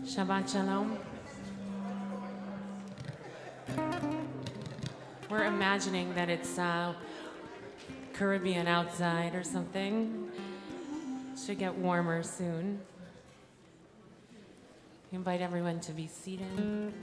Shabbat Shalom. We're imagining that it's Caribbean outside or something. Should get warmer soon. I invite everyone to be seated.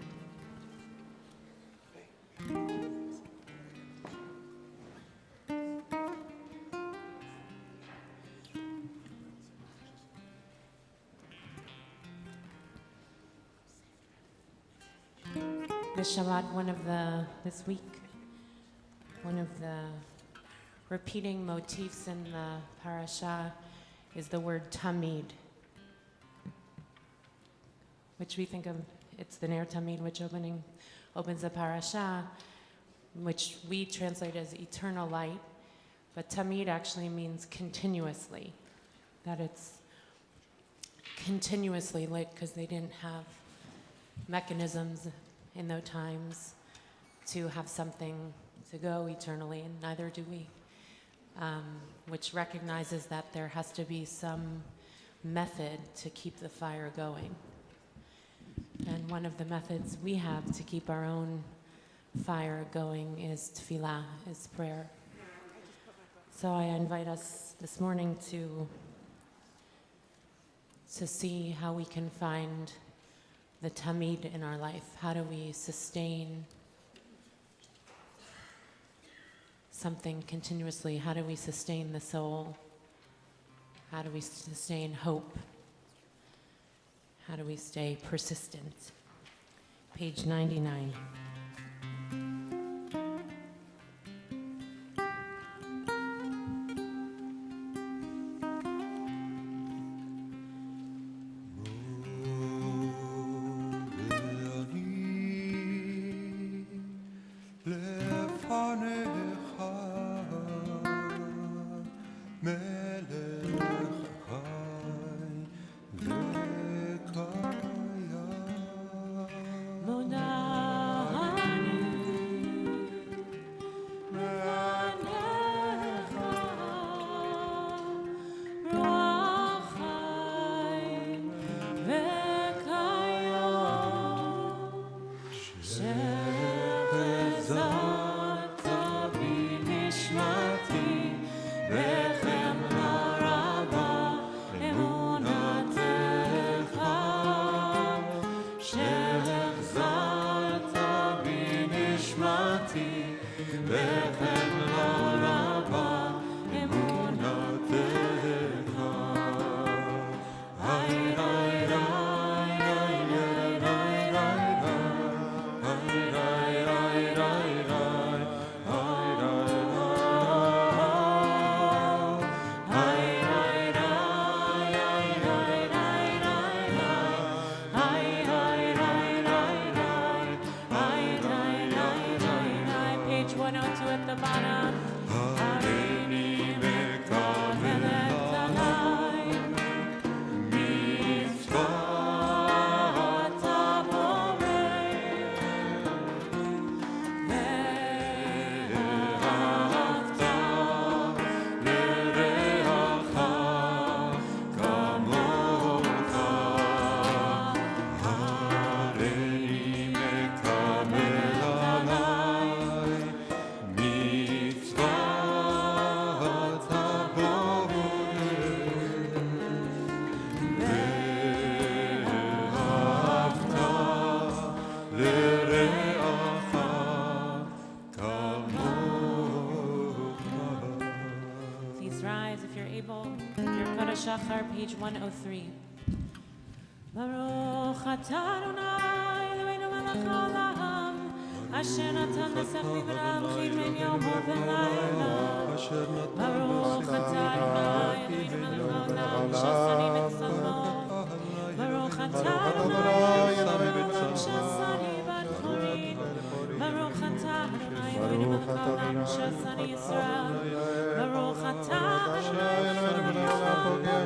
This Shabbat, this week, one of the repeating motifs in the parasha is the word tamid, which we think of, it's the Ner Tamid, which opens the parasha, which we translate as eternal light, but tamid actually means continuously, that it's continuously lit because they didn't have mechanisms in those times to have something to go eternally, and neither do we, which recognizes that there has to be some method to keep the fire going. And one of the methods we have to keep our own fire going is tefillah, is prayer. So I invite us this morning to see how we can find the tamid in our life. How do we sustain something continuously? How do we sustain the soul? How do we sustain hope? How do we stay persistent? Page 99. Page 103. Baruch atah Adonai Eloheinu melech haolam, asher natan l'sefli v'ramchi min yom v'layla. Baruch atah Adonai Eloheinu melech haolam, shasani mitzvot. Baruch atah Adonai Eloheinu melech haolam, shasani b'chorin. Baruch atah Adonai Eloheinu melech haolam, shasani Yisrael. Baruch atah Adonai Eloheinu melech haolam,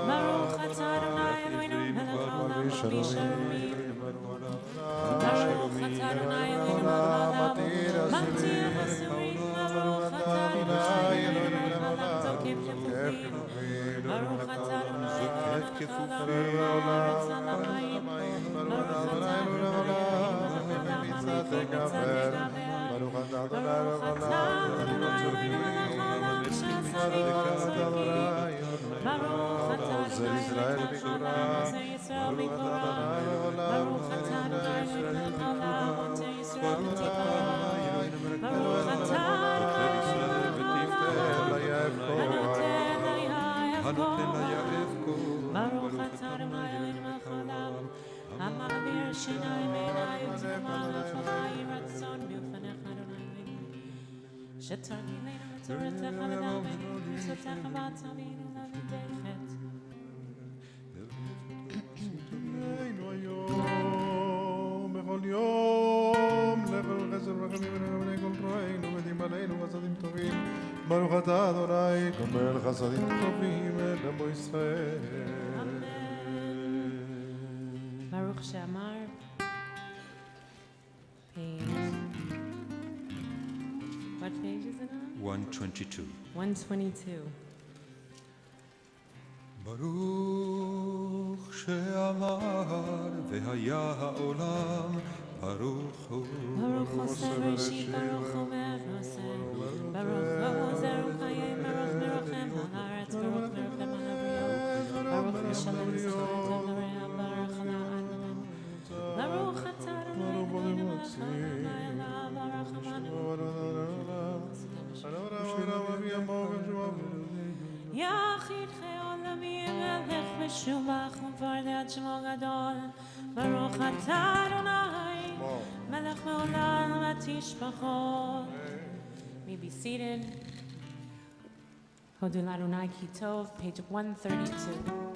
Baruch atah Adonai Eloheinu melech haolam v'yisharim. Baruch atah Adonai Eloheinu melech haolam matir hasurim. Baruch atah Adonai Eloheinu melech haolam zokef kefufim. Baruch atah Adonai Eloheinu melech haolam שיניים מעיניים תמר חיים רצון מלפניך אדוני שתרגילנו לתורתך ודרכנו מצוותיך ועצמינו לעבודי חטא היום בכל יום לכל חסד ורחמים ונאמני כל רואינו ודים עלינו חסדים טובים ברוך אתה אדוני גומל חסדים טובים אל עמו ישראל ברוך שאמר What page is it on? 122. 122. ברוך שאמר והיה העולם ברוך הוא ברוך עושה בראשית ברוך הוא ועושה ברוך הוא עוזר וחיים ברוך מרחם הארץ ברוך מרחם על הבריות ברוך משלם זכויות על הריח ברוך על העננים ברוך אתה אדוני מלך העולם ברוך אמנו יחיד עולמי מלך משובח ומפאר עד שמו גדול ברוך אתה אדוני מלך מעולם ותשפחות. May be seated. הודו לאדוני כי טוב, page 132.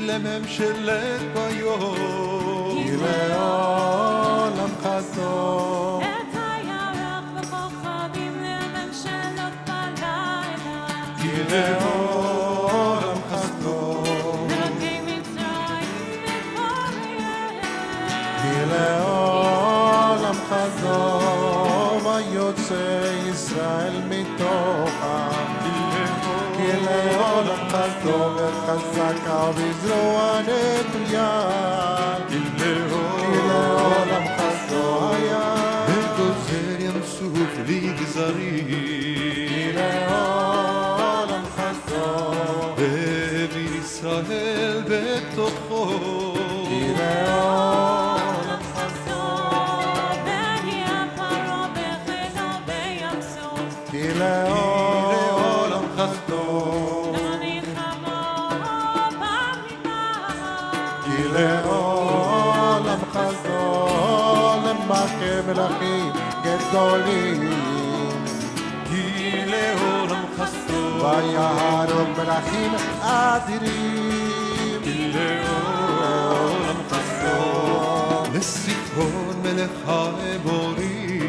לממשלת ביום כי לעולם חסון את הירח וכוכבים לממשלות בלילה כי לעולם חסון אלוקי מצרים וחוריהם כי לעולם חסון ויוצא ישראל מתוכם כי לעולם חסון וחזקה בזרוע נטויה כי לעולם חסון היה וגוזר ים סוף לגזרים כי לעולם חסון והביא ישראל בתוכו כי לעולם חסון והגיע פרעה בחילו בים סוף כי לעולם חסון כי לעולם חסון למכה מלכים גדולים כי לעולם חסון ויהרוג מלכים אדירים כי לעולם חסון לסיחון מלך האמורי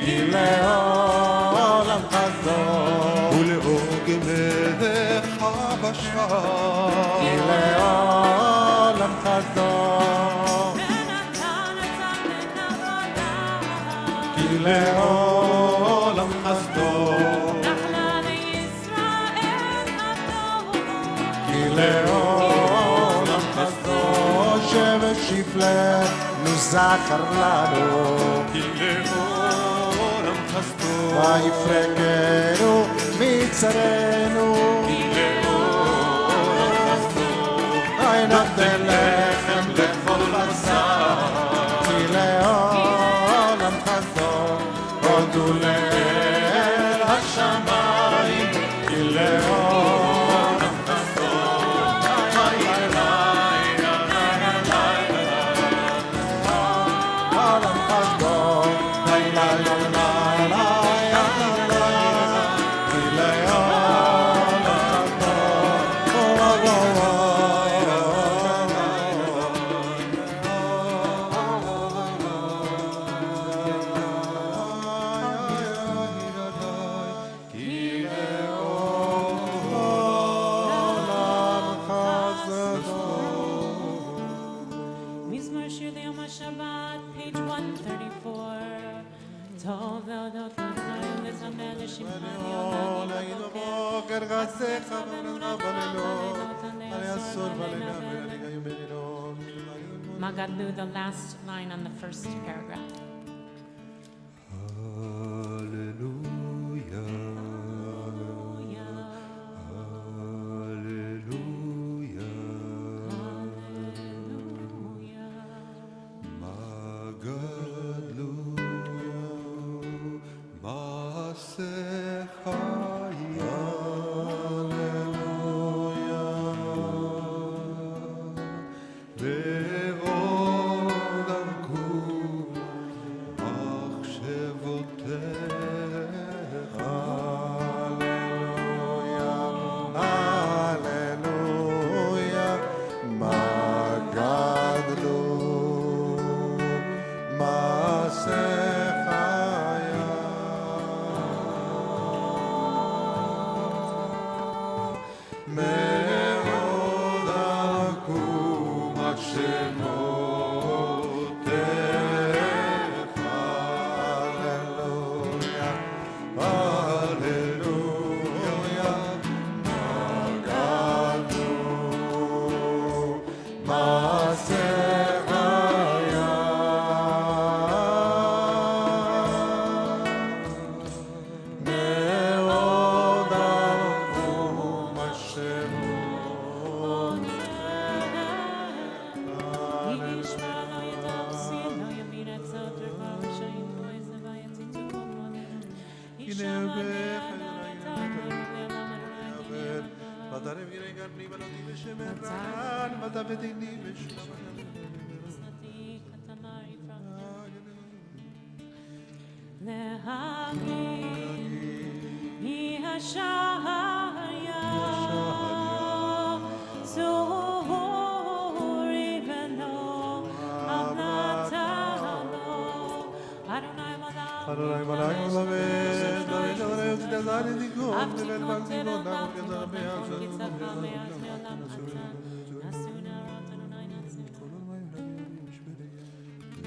כי לעולם חסון ולעוג מלך הבשן כי לעולם חסון כי לעולם חסון כי לעולם חסון שבשפלנו זכר לנו כי לעולם חסון ויפרקנו מצרנו כי לעולם חסון נותן לחם לכל בשר כי לעולם חסון הודו לאל השמיים כי לעולם חסון העולם חסון כי לעולם חסון Mashir the Yom Shabbat, page 134. Tov Eldot L'Chaim L'Zamer L'Shimcha Leon, Ayno Boker Gazecha V'Nona Baliלות, Aliasor Valena V'Aliga Yumenilon. Magadlu, the last line on the first paragraph. Hallelujah.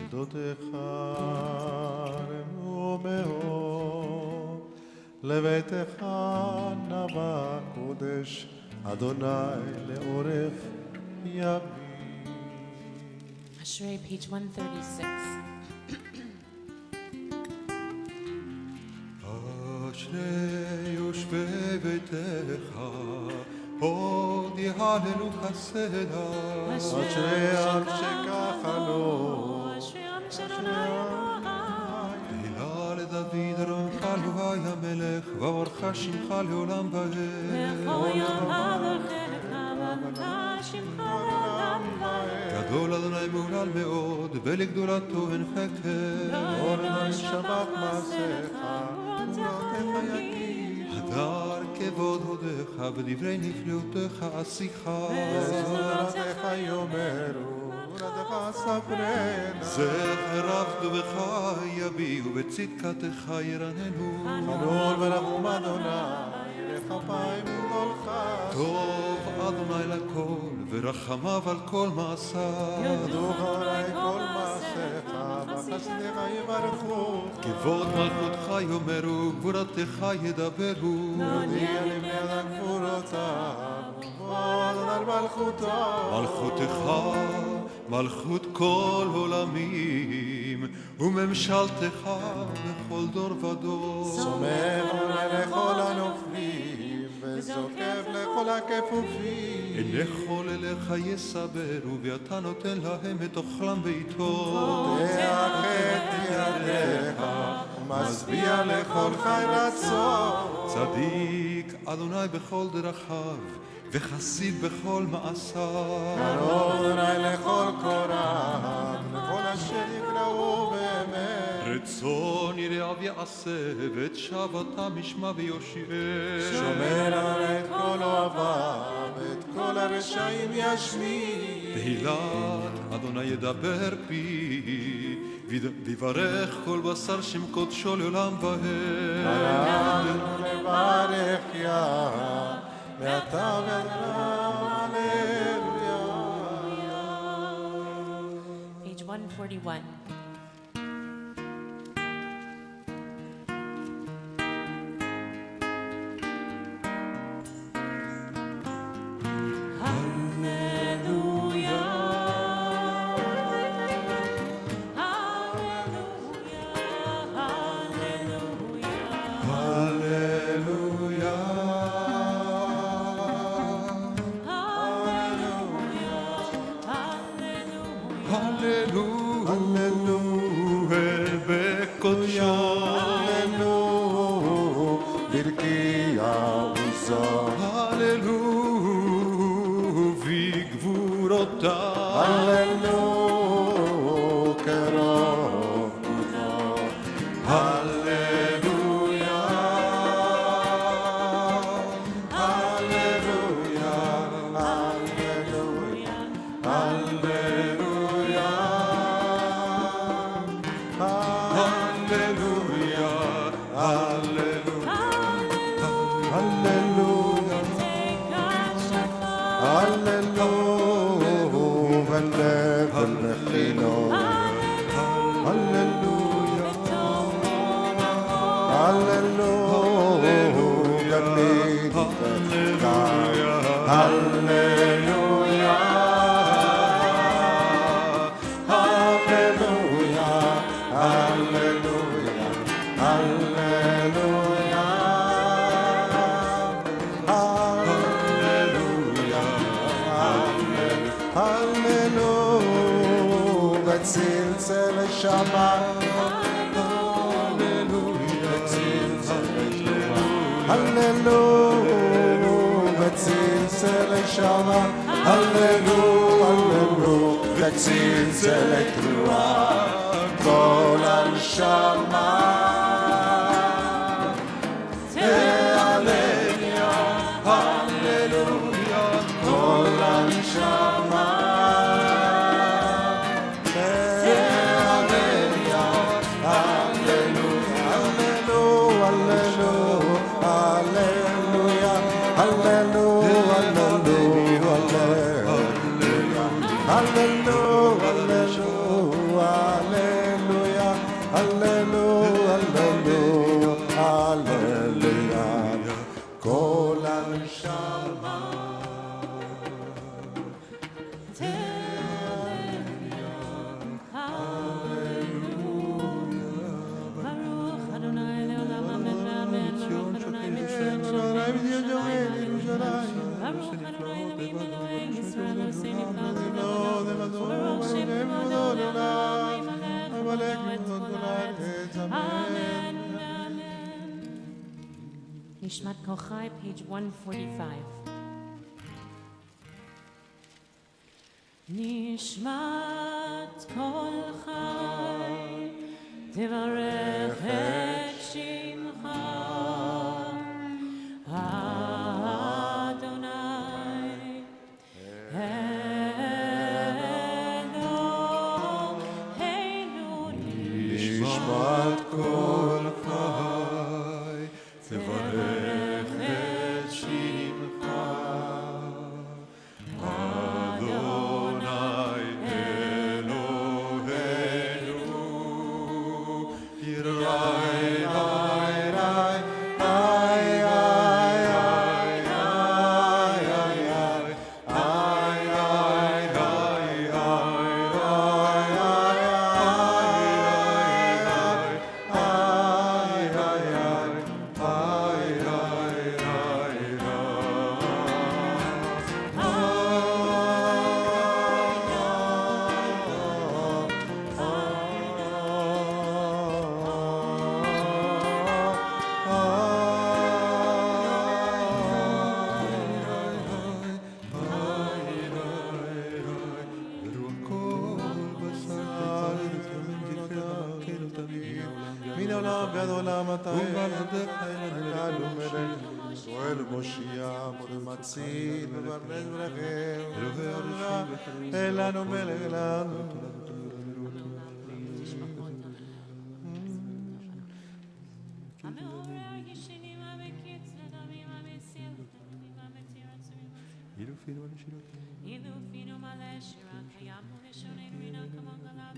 עדותיך רמו מאוד, לביתך נבע קודש, אדוני לאורך ימים. Ashrei, page 136. אשרי יושבי ביתך, עוד יהללו חסדה. אשרי עם שכחלו, תהילה לדוד רומך לו היה מלך, ואורך שמך לעולם ועד. גדול אדוני מהולל מאוד, ולגדולתו אין חקר. אורנה שבת מעשיך, גבורתך יגיד. הדר כבוד הודיך, ודברי נפלאותיך עשיך. וזולתך יאמרו, גבורתך ספרנה. זכר עבדך יביאו, בצדקתך ירננו. חנון ורחום אדוני, לכפיים וגדולך. טוב אדוני לכל, ורחמיו על כל מעשיו. ירדוך אולי כל מעשיך, בחסדיך יברכו. כבוד מלכותך יאמרו, גבורתך ידברו. יודיע לבני אדם גבורותיו, וכבוד על מלכותו. מלכותך, מלכות כל עולמים, וממשלתך בכל דור ודור. סומך אולי לכל הנופלים, וזוקף לכל הכפופים. אין יכול אליך יסברו, ואתה נותן להם את אוכלם ואיתו. פותח את ידיך, משביע לכל חי רצון. צדיק אדוני בכל דרכיו, וחסיד בכל מעשיו. קרוב אולי לכל קורב, לכל אשר יקראו באמת. רצון יראיו יעשה, ואת שבתם ישמע ויושיעם. שומר עלי את כל אוהביו, את כל הרשעים ישמיע. תהילת אדוני ידבר פי, ויברך כל בשר שם קודשו לעולם ועד. ברחנו לברך יה, מעתה ועד עולם, הללויה. 141. Nishmat Kol Chai, page 145. Nishmat Kol Chai, Tevarech et Shimcha, Adonai, Eloheinu. Nishmat Kol Chai, Tevarech et Shimcha, Adonai Eloheinu, Yirai, Ilufinu male shira kayam v'shonim mina kamon galav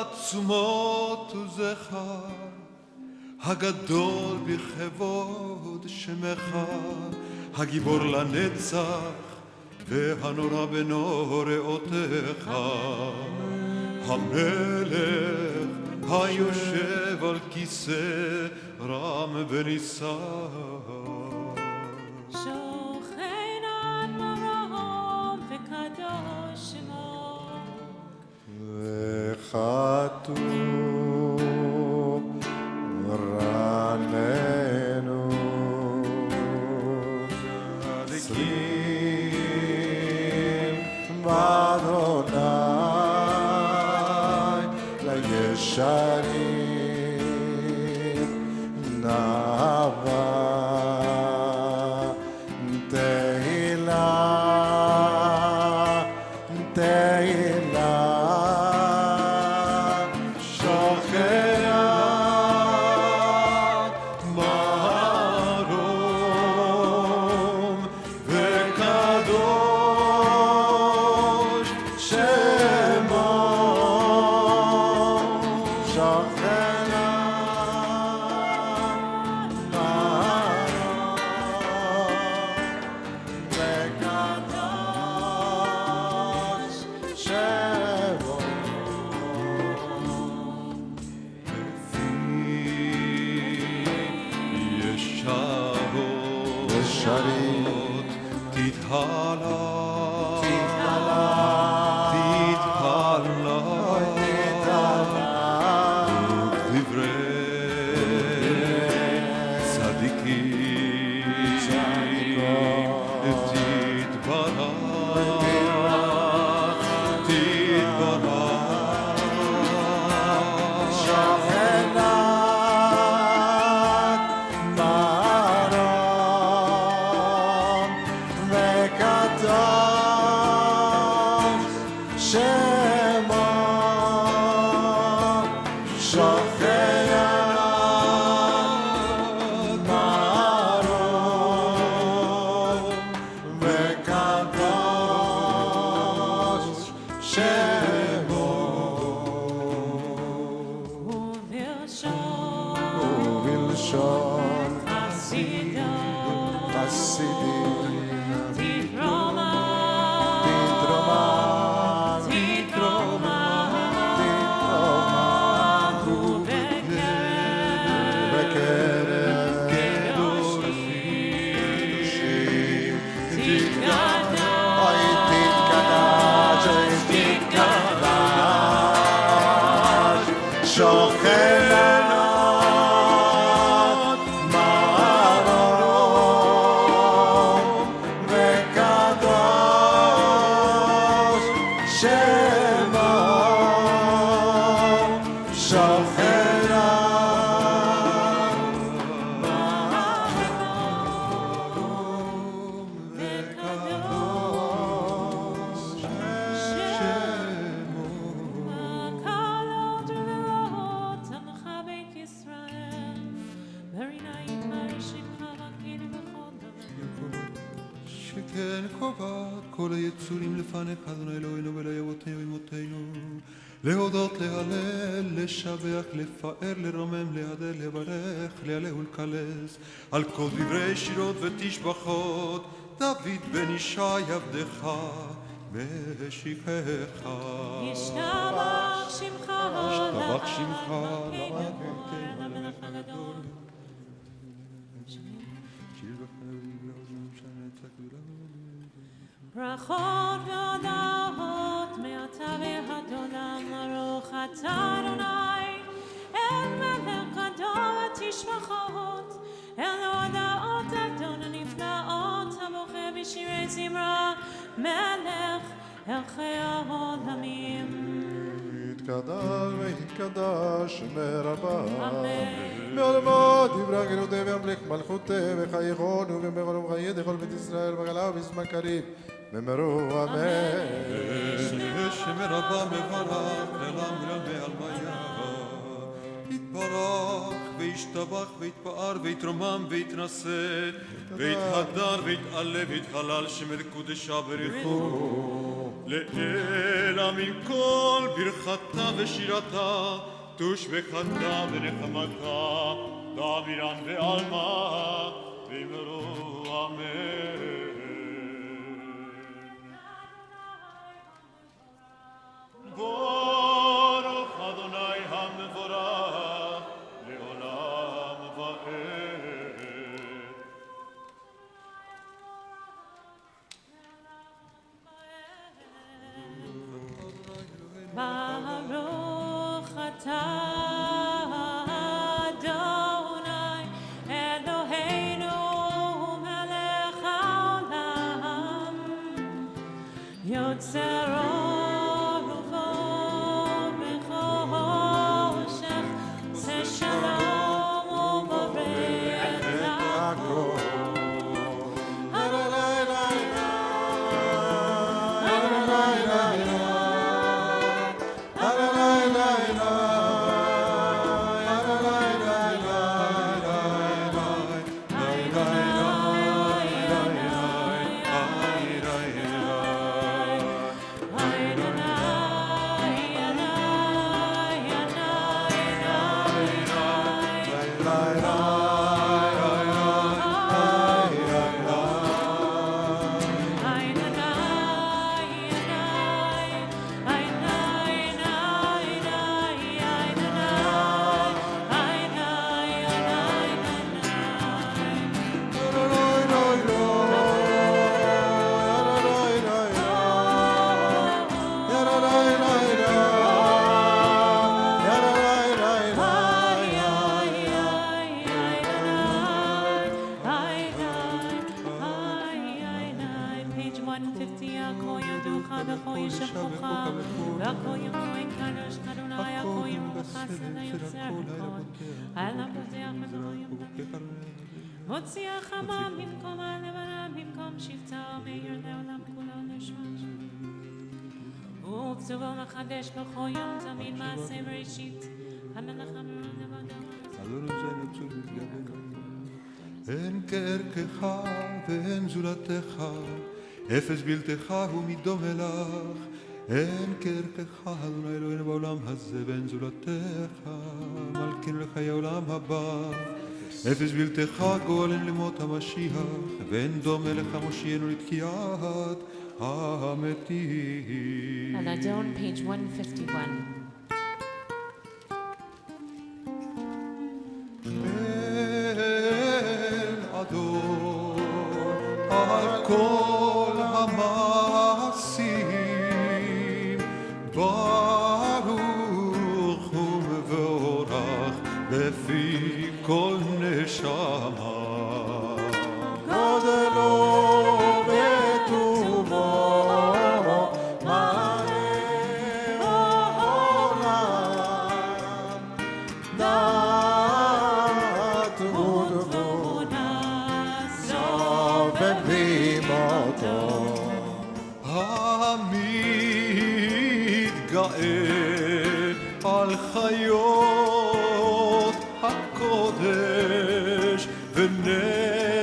בתעצומות וזכר הגדול בכבוד שמך הגיבור לנצח והנורא בנוראותיך המלך היושב על כיסא רם ונישא שוכן על מרום וקדוש שמו וכתוב רננו צדיקים באדוני לישרים נאווה שכן קובעת כל היצורים לפניך, אדוני אלוהינו ולאבותינו ואמותינו, להודות, להלל, לשבח, לפאר, לרומם, להדל, לברך, להלל ולקלס, על כל דברי שירות ותשבחות, דוד בן ישי עבדך, משיחך. ישתבח שמך, ישתבח שמך, למלך הגדול. ברכות והודעות מעתה ועד עולם, ברוך אתה אדוני, אל מלך גדול ותשבחות, אל הודעות אדון הנפלאות, הבוכה בשירי זמרה, מלך אל חיי העולמים. יתקדש ויתקדש שם רבה. אמן. בעולמו דברי גנותי וימליך מלכותי וחייכון ובמרון ובחיי דכל בית ישראל בגלה ובזמן קריב במרו אמן. שם רבה מברך לעולם ועלמיה, יתברך וישתבח ויתפאר ויתרומם ויתנשא ויתהדר ויתעלה ויתהלל שמר קודשה בריחו לאל עמים כל ברכתה ושירתה תושבחתה ונחמתה דמירן ועלמה ואמרו אמן. ברוך אדוני המבורך לעולם ועד. ברוך אתה אדוני אלוהינו מלך העולם, יוצר אור ובוא בחושך, עושה שלום ובורא את הכל. מוציא החמה במקום הלבנה, במקום שבטה ומאיר לעולם כולו נשמש. וכתובו מחדש בכל יום תמיד מעשה בראשית, המלך המרון לבדו. אין כערכך ואין זולתך, אפס בלתך ומדומה לך. אין כערכך אדוני אלוהינו בעולם הזה ואין זולתך, מלכנו לחיי העולם הבא. אפס בלתך גואלנו למות המשיח, ואין דומה לך מושיענו לתקיעת המתים. Nadel, page 151. אל אדון על כל המעשים, ברוך ומבורך בפי כל נשמה. גודלו וטובו מלא עולם, דעת ותבונה סובבים אותו. המתגאה על חיות הקודש ונדר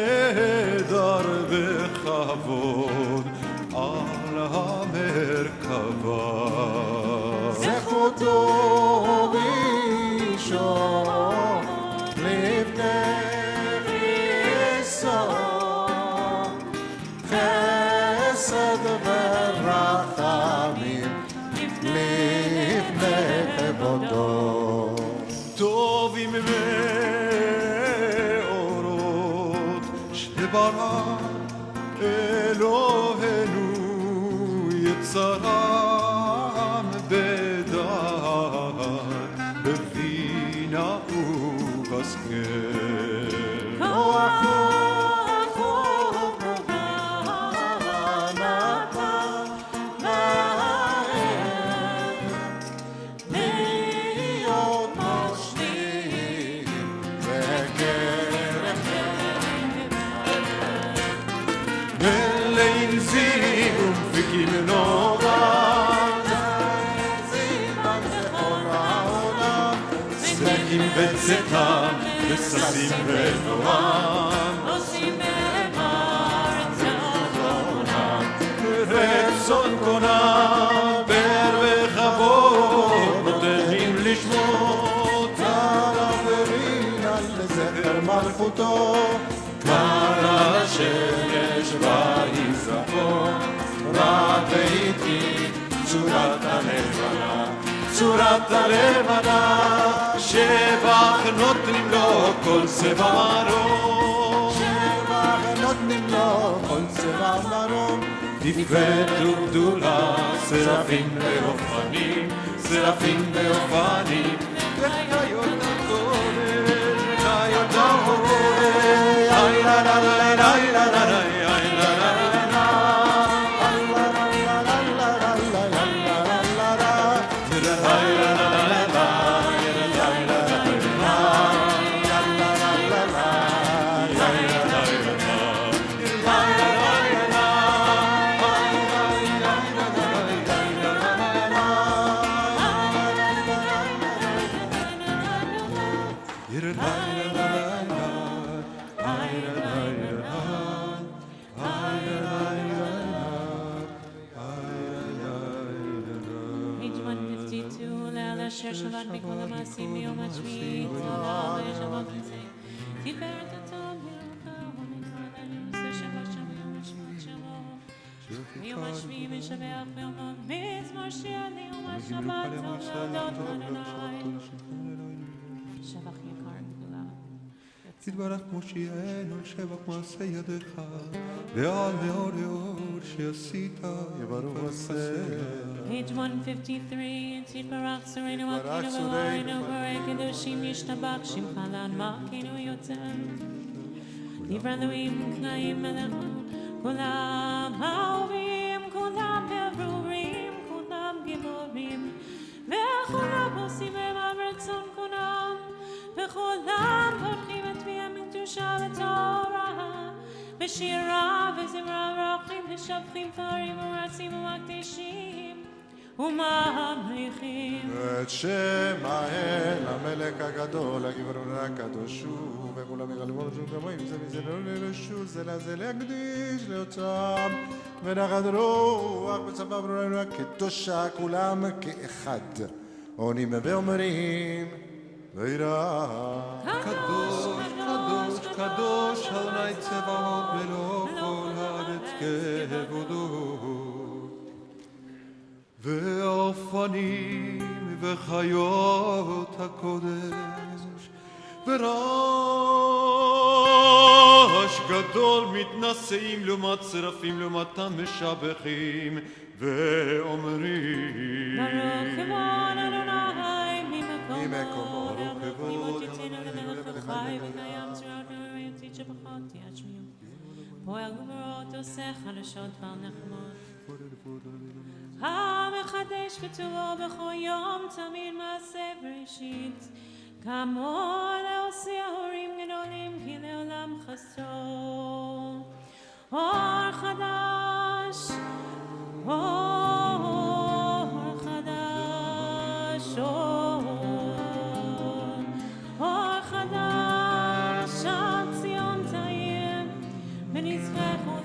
בכבוד על המרכבה. זכותו ראשון לפני חיסון, חסד ורחמים לפני כבודו. טובים מאורות שברא אלוהינו, יצרם בדעת, בבינה ובשכל. בצאתם וששים בנועם, עושים בארץ ובעולם, רצון קונם בר וכבוד נותנים לשמות, תרברינה לזכר מלכותו, קרא השמש ויזרחו, רק ראיתי צורת הלבנה, צורת הלבנה, שבח נותנים לו כל צבע מרום, שבח נותנים לו כל צבע מרום, תפארת וגדולה, שרפים באופנים, שרפים באופנים, וחיות הקודש, וחיות הקודש, איי לה לה לה לה לה לה לה שבת מכל המעשים ביום השביעי, תודה ושבת נצא. תפארת הטוב ירוקה, ונקרא לנושא שבת שם ביום השביעי שלו. ביום השביעי משבח ואומר, מזמור שיר ליום השבת, טוב להודות לאדוני. שבח יקר גדולה. תתברך מושיענו לשבח מעשה ידיך, ועל מאור האור שעשית יברוך עשה. Page 153, תתברך צורנו מלכנו ואלוהינו, בורא קדושים ישתבח שמך להנמקנו יוצר. דברי אלוהים קנאים אליך, כולם אהובים, כולם ברורים, כולם גיבורים, וכולם עושים הם רצון כולם, וכולם פותחים את פיהם מקדושה ותורה, בשירה וזמרה ורוחים משבחים פארים ורצים ומקדישים וממליכים את שם האל המלך הגדול הגברון הקדוש הוא, וכולם יגלבו לשום כמוים זה מזה לא לרשות זה לזה להקדיש לאוצם ונחת רוח וצבא ברורנו הקדושה כולם כאחד עונים ואומרים וירא קדוש, קדוש, קדוש, אדוני צבאות מלוא כל הארץ כבודו. והאופנים וחיות הקודש, ורעש גדול מתנשאים לעומת שרפים לעומתם משבחים ואומרים ברוך כבוד אדוני ממקומו וכבוד יתנו למלך החי וקיים צורת וראיתי שבחת תשמיעו פועל גבורות עושה חדשות ועל נחמות המחדש כתובו בכל יום תמיד מעשה בראשית כמו לעושי ההורים גדולים כי לעולם חסרו אור חדש אור חדש אור חדש על ציון תאיר ונזכח לנו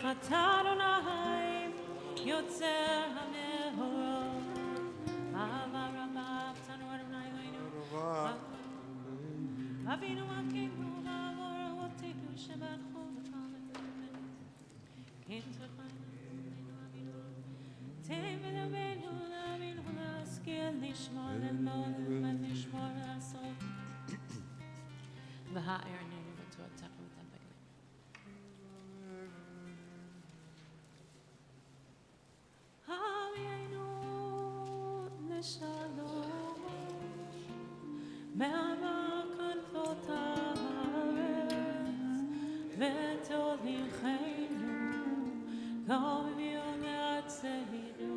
Adonai, Yotzer HaMehorot, Ava Rabba, Tanu Adonai Eloheinu, Avinu Malkeinu, V'Avor Avotenu, Shebaruchu V'Kol Kim Tzorchanu, Avinu, Teim V'Lavenu, Avinu L'Askil, Nishmor L'Mod, V'Nishmor L'Asot, V'Ha'Ernenu V'Tot Takum Tempekne. Havienu L'Shalom, Me'ama Kanfot Haaretz, V'Tolicheinu, Kol V'Yom Yatzeinu,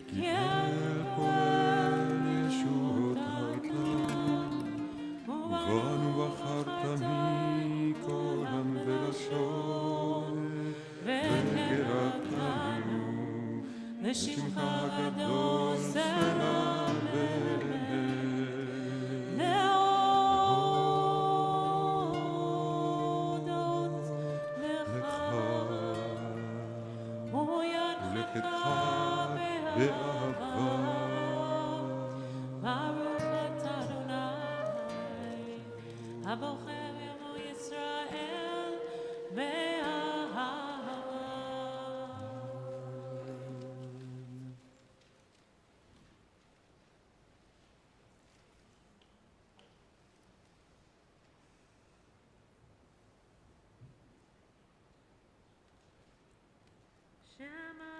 Kiel Poel Yeshut Ha'olam, ובנו בחרת מכל עם ולשון, וקראתנו לשמך הגדול סלע להודות לך ולקטך באהבה. ברוך אתה אדוני הבוחר עמו ישראל באהבה. Shema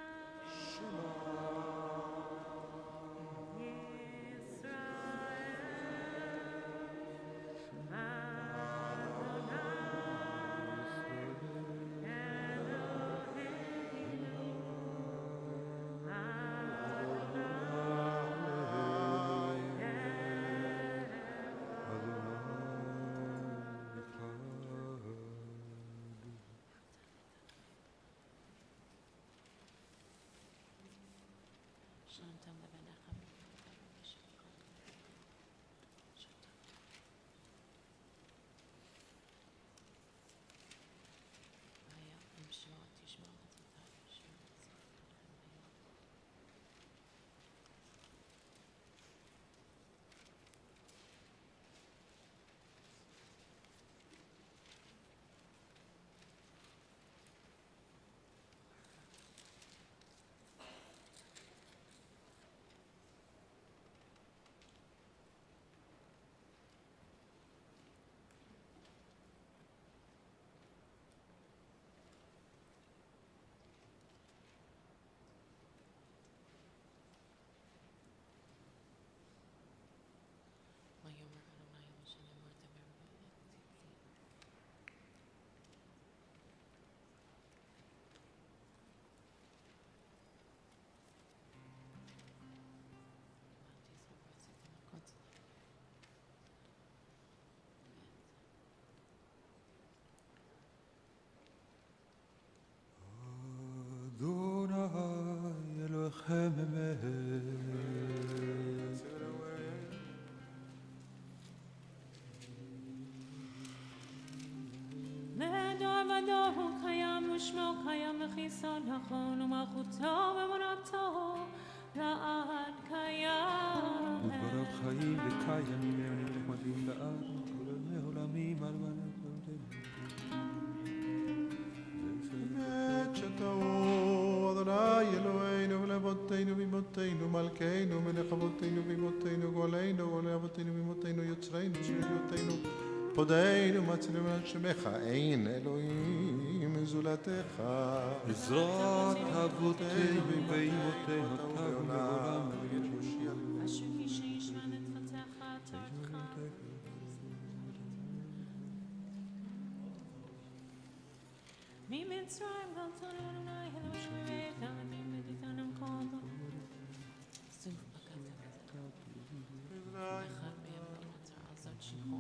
אדוני אלוהיכם אמת. לדור ודור הוא קיים ושמו קיים וחיסון נכון ומלכותו ואמונתו לעד קיים. ודבריו חיים וקיימים הם נחמדים לעד כל ימי עולמים על מלא שתהו אדוני אלוהינו ולאבותינו ואמותינו מלכנו מלך אבותינו ואמותינו גואלנו גואלי אבותינו ואמותינו יוצרנו שבריותינו פודנו מצילנו על שמך אין אלוהים זולתך עזרת אבותינו ואמותינו תבוא לעולם אשר איש ונתפתח תורתך ממצרים גלתנו אדוני אלוהינו ואדוני מדיתנו כל סוף בקטע אחד מהם נותר על זאת שכחו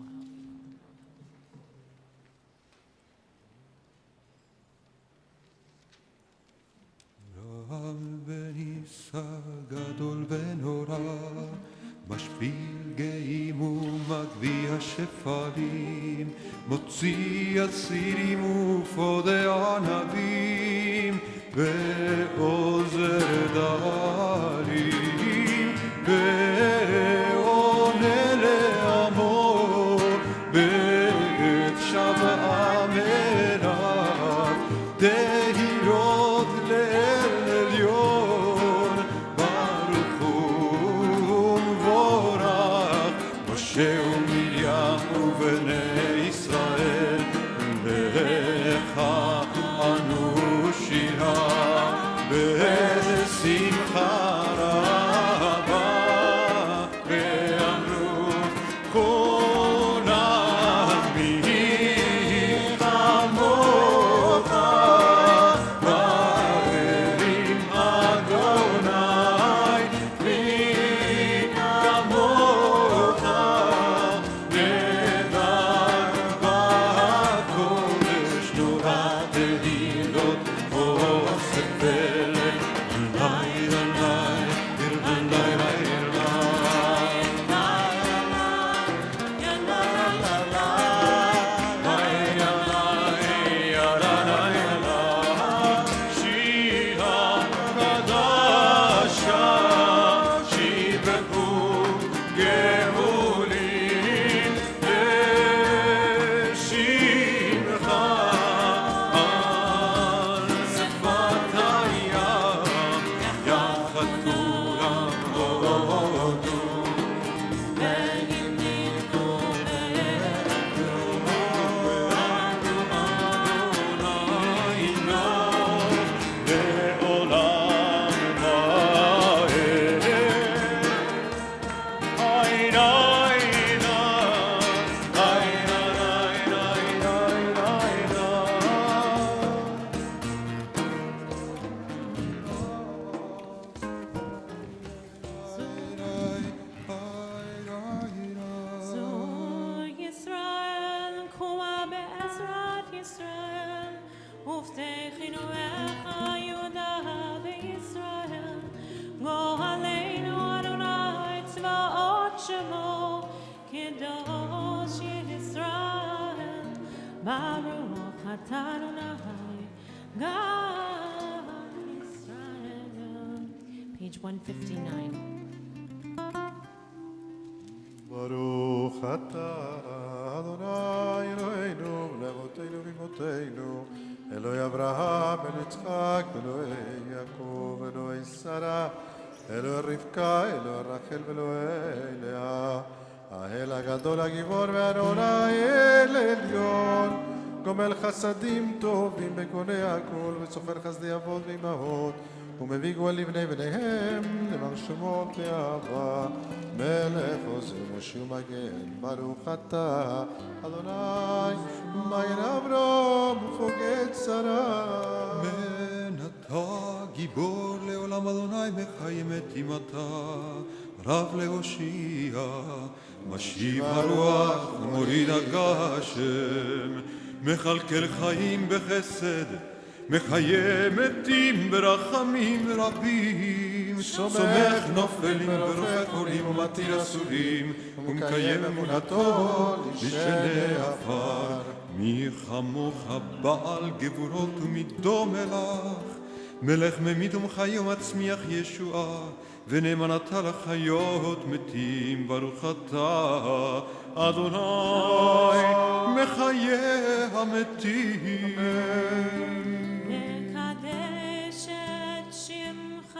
רם ונישא גדול ונורא משפיל גאים ומגביה השפלים, מוציא הצירים ופודה ענבים, ועוזר דלים, ועונה לעמו, בעת שווה מרב, דהירות לאל עליון, ברוך הוא מבורך, משה ומרים ובני ישראל, לך אנו שירה, בשמחה רבה, ואמרו כולם מי כמוך, ואלים אדוני, מי כמוך, נאמן בקודש נורא תהילות אוסף פלא, עלי Page 159. ברוך אתה, אדוני אלוהינו, לאבותינו ואמותינו, אלוהי אברהם, אלוהי יצחק, אלוהי יעקב, אלוהי שרה, אלוהי רבקה, אלוהי רחל ואלוהי לאה, האל הגדול הגיבור והנורא, אל עליון, גומל חסדים טובים בקונה הכל, וסופר חסדי אבות ואמהות, ומביא גואל לבני בניהם, למען שמו באהבה, מלך עוזר מושיע ומגן, ברוך אתה, אדוני, מגן אברהם ופוקד שרה. מן אתה גיבור לעולם אדוני מחיים את אימתה, רב להושיע, משיב הרוח ומוריד הגשם, מכלכל חיים בחסד, מחיה מתים ברחמים רבים, סומך נופלים ורופא חולים ומתיר אסורים, ומקיים אמונתו לשני עפר. מי כמוך בעל גבורות ומידו מלך, מלך ממית ומחיה ומצמיח ישועה, ונאמן אתה לחיות מתים, ברוך אתה אדוני מחיה המתים. לקדש את שמך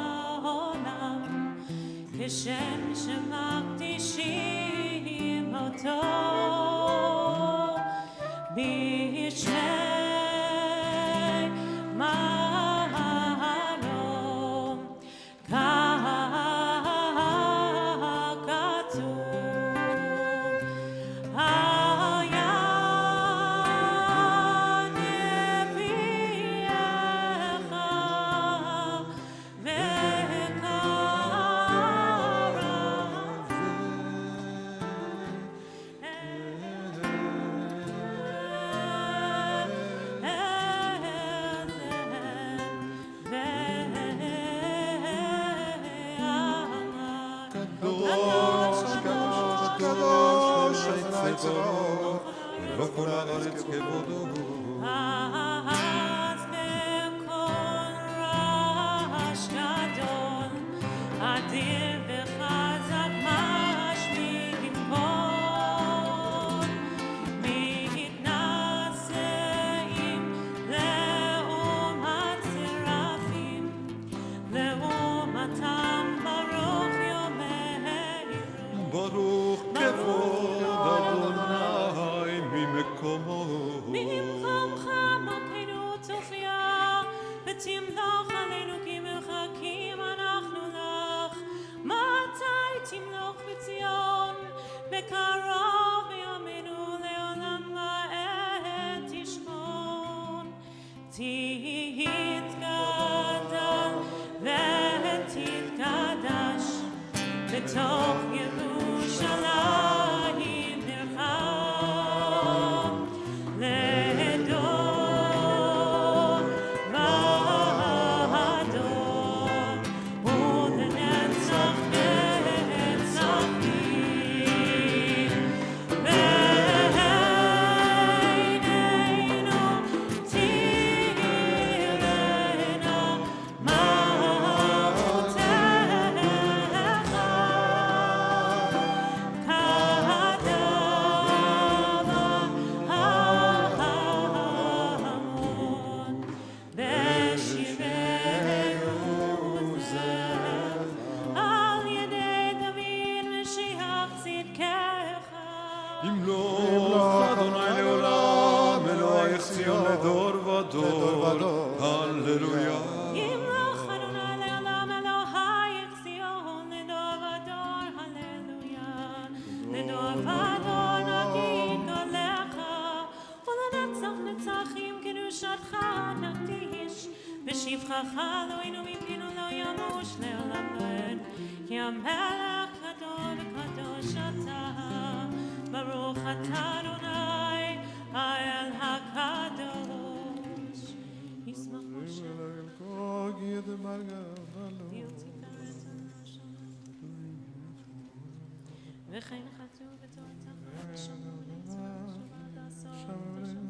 בעולם, כשם שמקדישים אותו בשמי מעלו, ככתוב. היה נביאך וקרא דורו, ולא כל הארץ כבודו. אז בקול רעש גדול, אדיר וחזק משמיעים קול, מתנשאים לעומת שרפים, לעומתם ברוך יומנו. ברוך כבוד אדוני ממקומו. במקומך מלכנו תופיע, ותמלוך עלינו כי מרחקים אנחנו לך. מתי תמלוך בציון, בקרוב בימינו לעולם ועד תשכון. תתגדל ותתקדש, בתוך ירושלים נרחב. לדור ודור, ולנצח נצחים. בעינינו תהילנה מעותיך, כדבר בשירנו זה, על ידי דוד משיח צדקך. ימלוך אדוני לעולם, אלוהיך ציון לדור ודור. הללויה. ימלוך אדוני לעולם, אלוהיך ציון לדור ודור. הללויה. לדור ודור נגיד גדולך, ולנצח נצחים קדושתך נקדיש. בשבחך אלוהינו מפינו לא ימוש לעולם ועד, כי המלך גדול וקדוש אתה. ברוך אתה אדוני האל הקדוש. ישמח משה וכן חטאו בתורתך ושמרו מצוות שבת לעשות בשבת.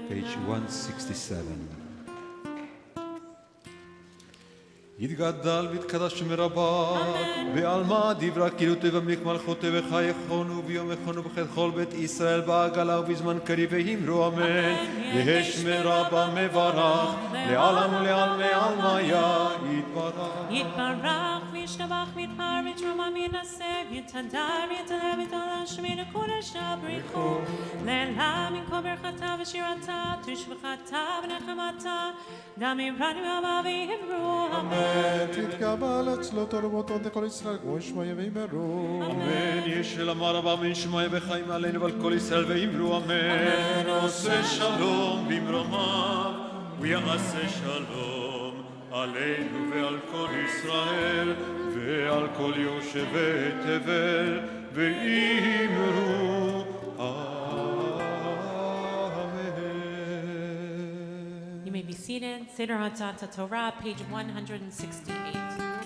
Page 167. יתגדל ויתקדש שם רבה, ועלמא דברה כאילו תבמליך מלכותי וחייכונו ויומכונו בחד כל בית ישראל בעגלה ובזמן קריב ואמרו אמן. יהי רבה מברך, לעלם ולעלמי עלמיה יתברך. יתברך וישתבח ויתפאר ויתרומם וינסה ויתהדר ויתעלה ויתעלה שמי לקודש הבריחו. לעילם ינקום ברכתה ושירתה תשבחתה ונחמתה גם יברנו אבא ויאמרו אמן. תתקבל אצלו תורבותו דכל ישראל כמו ישמעיה ואמרו אמן. ישל אמר אבא מן שמעיה וחיים עלינו ועל כל ישראל ואמרו אמן. עושה שלום במרומיו ויעשה שלום עלינו ועל כל ישראל ועל כל יושבי תבל ואמרו You may be seated. Seder Hatzat Torah, page 168.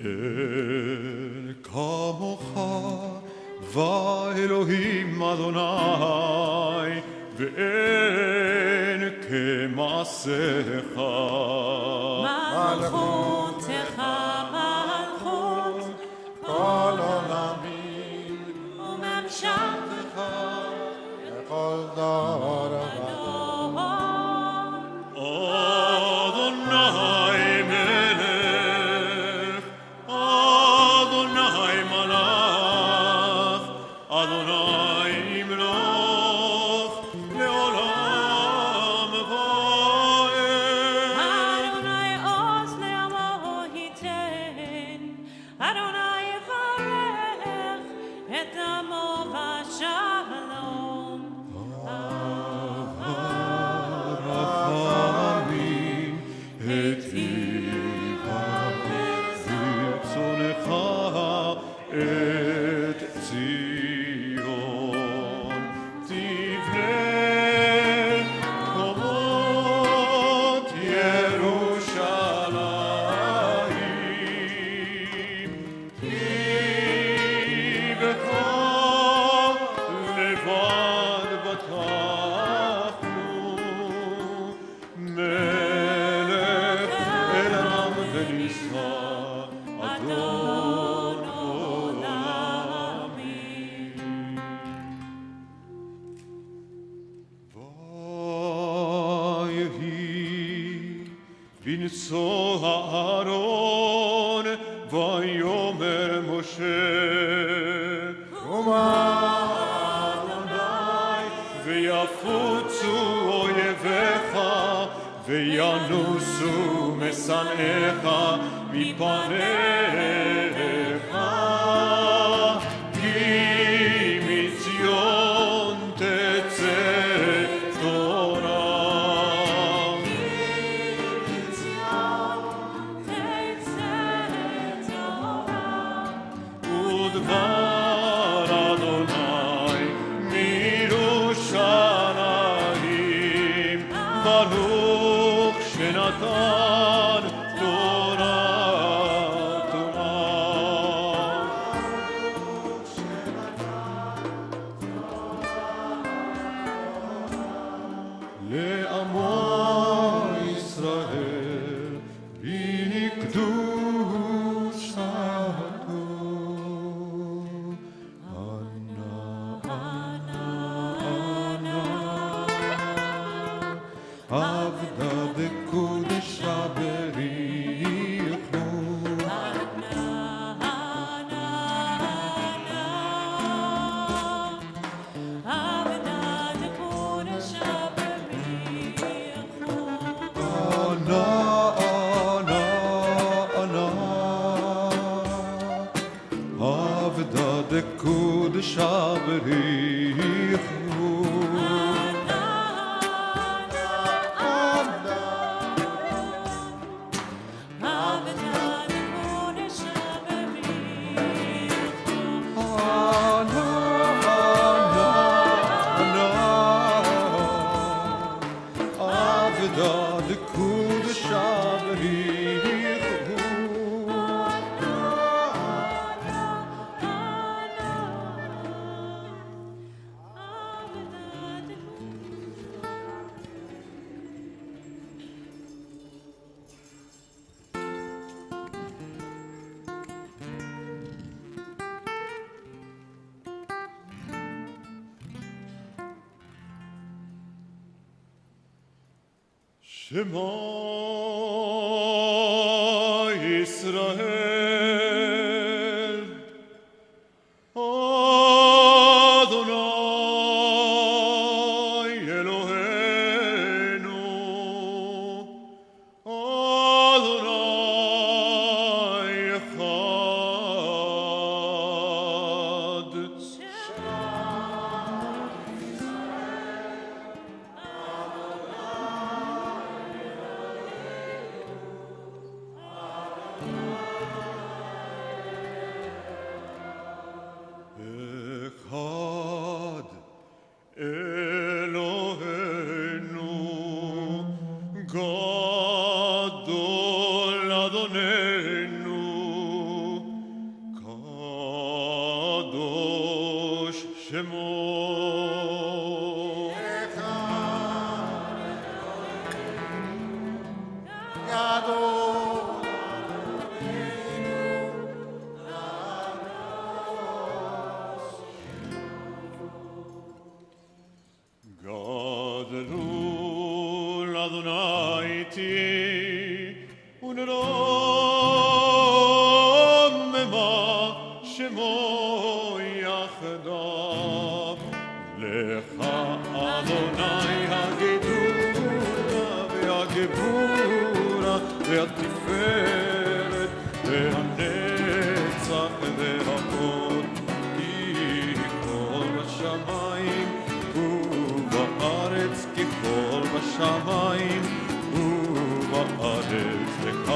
אל כמוך ואלוהים אדוני ואין כמעשיך מלכותך מלכות כל עולמים וממשלתך וכל דור אדוני מלך אדוני מלך אדוני ימלוך לעולם ועד. אדוני עוז לעמו ייתן אדוני יברך את עמו בשלום. רחמים היטיבה ברצונך את ציון תבנה חומות ירושלים כי בך לבד בטחנו מלך אל עם ונישא אדון עולמים. ויהי בנשוא אהרון ויאמר משה ויפוצו אויביך וינוסו משנאיך מפניך כי מציון תצא תורה. ודבר אדוני מירושלים ברוך שנתן תורה תורה. לעמו ישראל בקדושתו עבדה בקודשה Shema Yisrael Adonai Eloheinu Adonai Echad Echad Eloheinu Gadol Adonenu Kadosh Shemo Gadol Adonai ti unromema shemo yachdav lecha Adonai hagedura ve'hagebura ve'atiferet ve'hanetzach ve'hakol ki kol hashamayim ובארץ ככל בשמיים ובארץ לך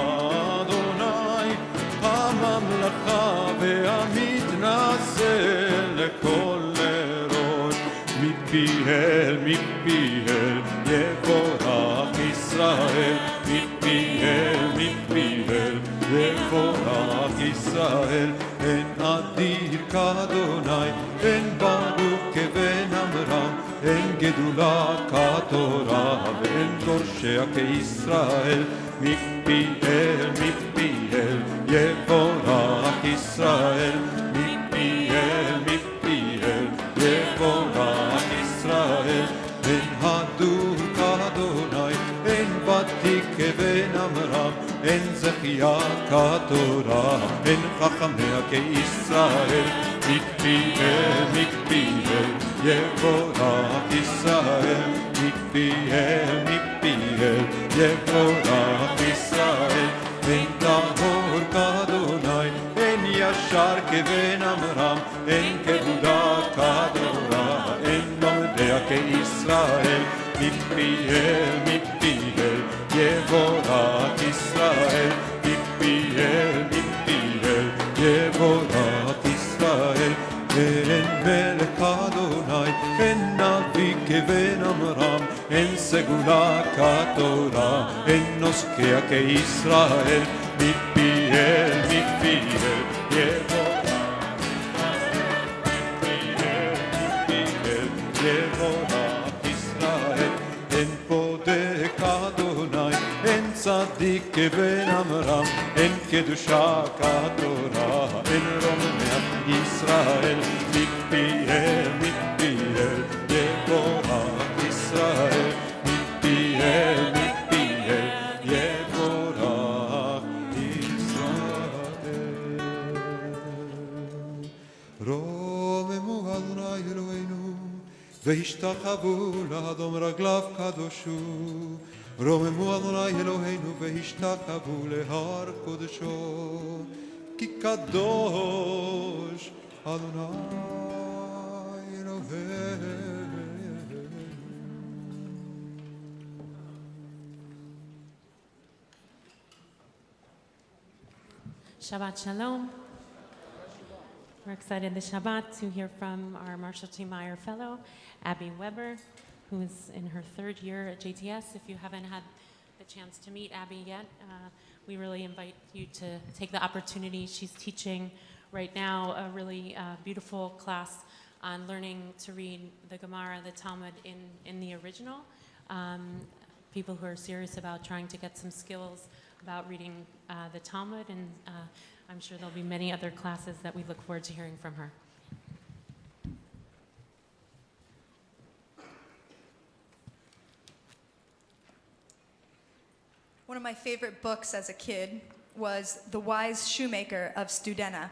אדוני הממלכה והמתנשא לכל ראש מפיהם יבורך ישראל מפיהם יבורך ישראל אין אדיר כאדוני אין ברוך כבן עמרם אין גדולה כתורה ואין דורשיה כישראל מפיהם יבורך ישראל מפיהם יבורך ישראל אין הדור כאדוני אין ותיק כבן עמרם אין זכייה כתורה אין חכמיה כישראל מפיהם יבורך ישראל מפיהם יבורך ישראל אין טהור כאדוני אין ישר כבן עמרם אין כבודה כתורה אין לומדיה כישראל מפיהם יבורך ישראל מפיהם יבורך ישראל אין מלך אדוני, אין נביא כבן עמרם, אין סגולה כתורה, אין נוסקיה כישראל, מפיהם יבורך ישראל, אין בודק אדוני, אין צדיק כבן עמרם, אין קדושה כתורה, אין רוממך ישראל, מפיהם יבורך ישראל, מפיהם יבורך ישראל. רוממו אדוני אלוהינו, והשתחוו לאדון רגליו קדושו. רוממו אדוני אלוהינו והשתחוו להר קודשו, כי קדוש אדוני אלוהינו. Shabbat Shalom. We're excited this Shabbat to hear from our Marshall T. Meyer Fellow, Abby Weber, who is in her third year at JTS. If you haven't had the a chance to meet Abby yet, we really invite you to take the opportunity. She's teaching right now a really beautiful class on learning to read the Gemara, the Talmud in the original. People who are serious about trying to get some skills about reading the Talmud, and I'm sure there'll be many other classes that we look forward to hearing from her. One of my favorite books as a kid was The Wise Shoemaker of Studena.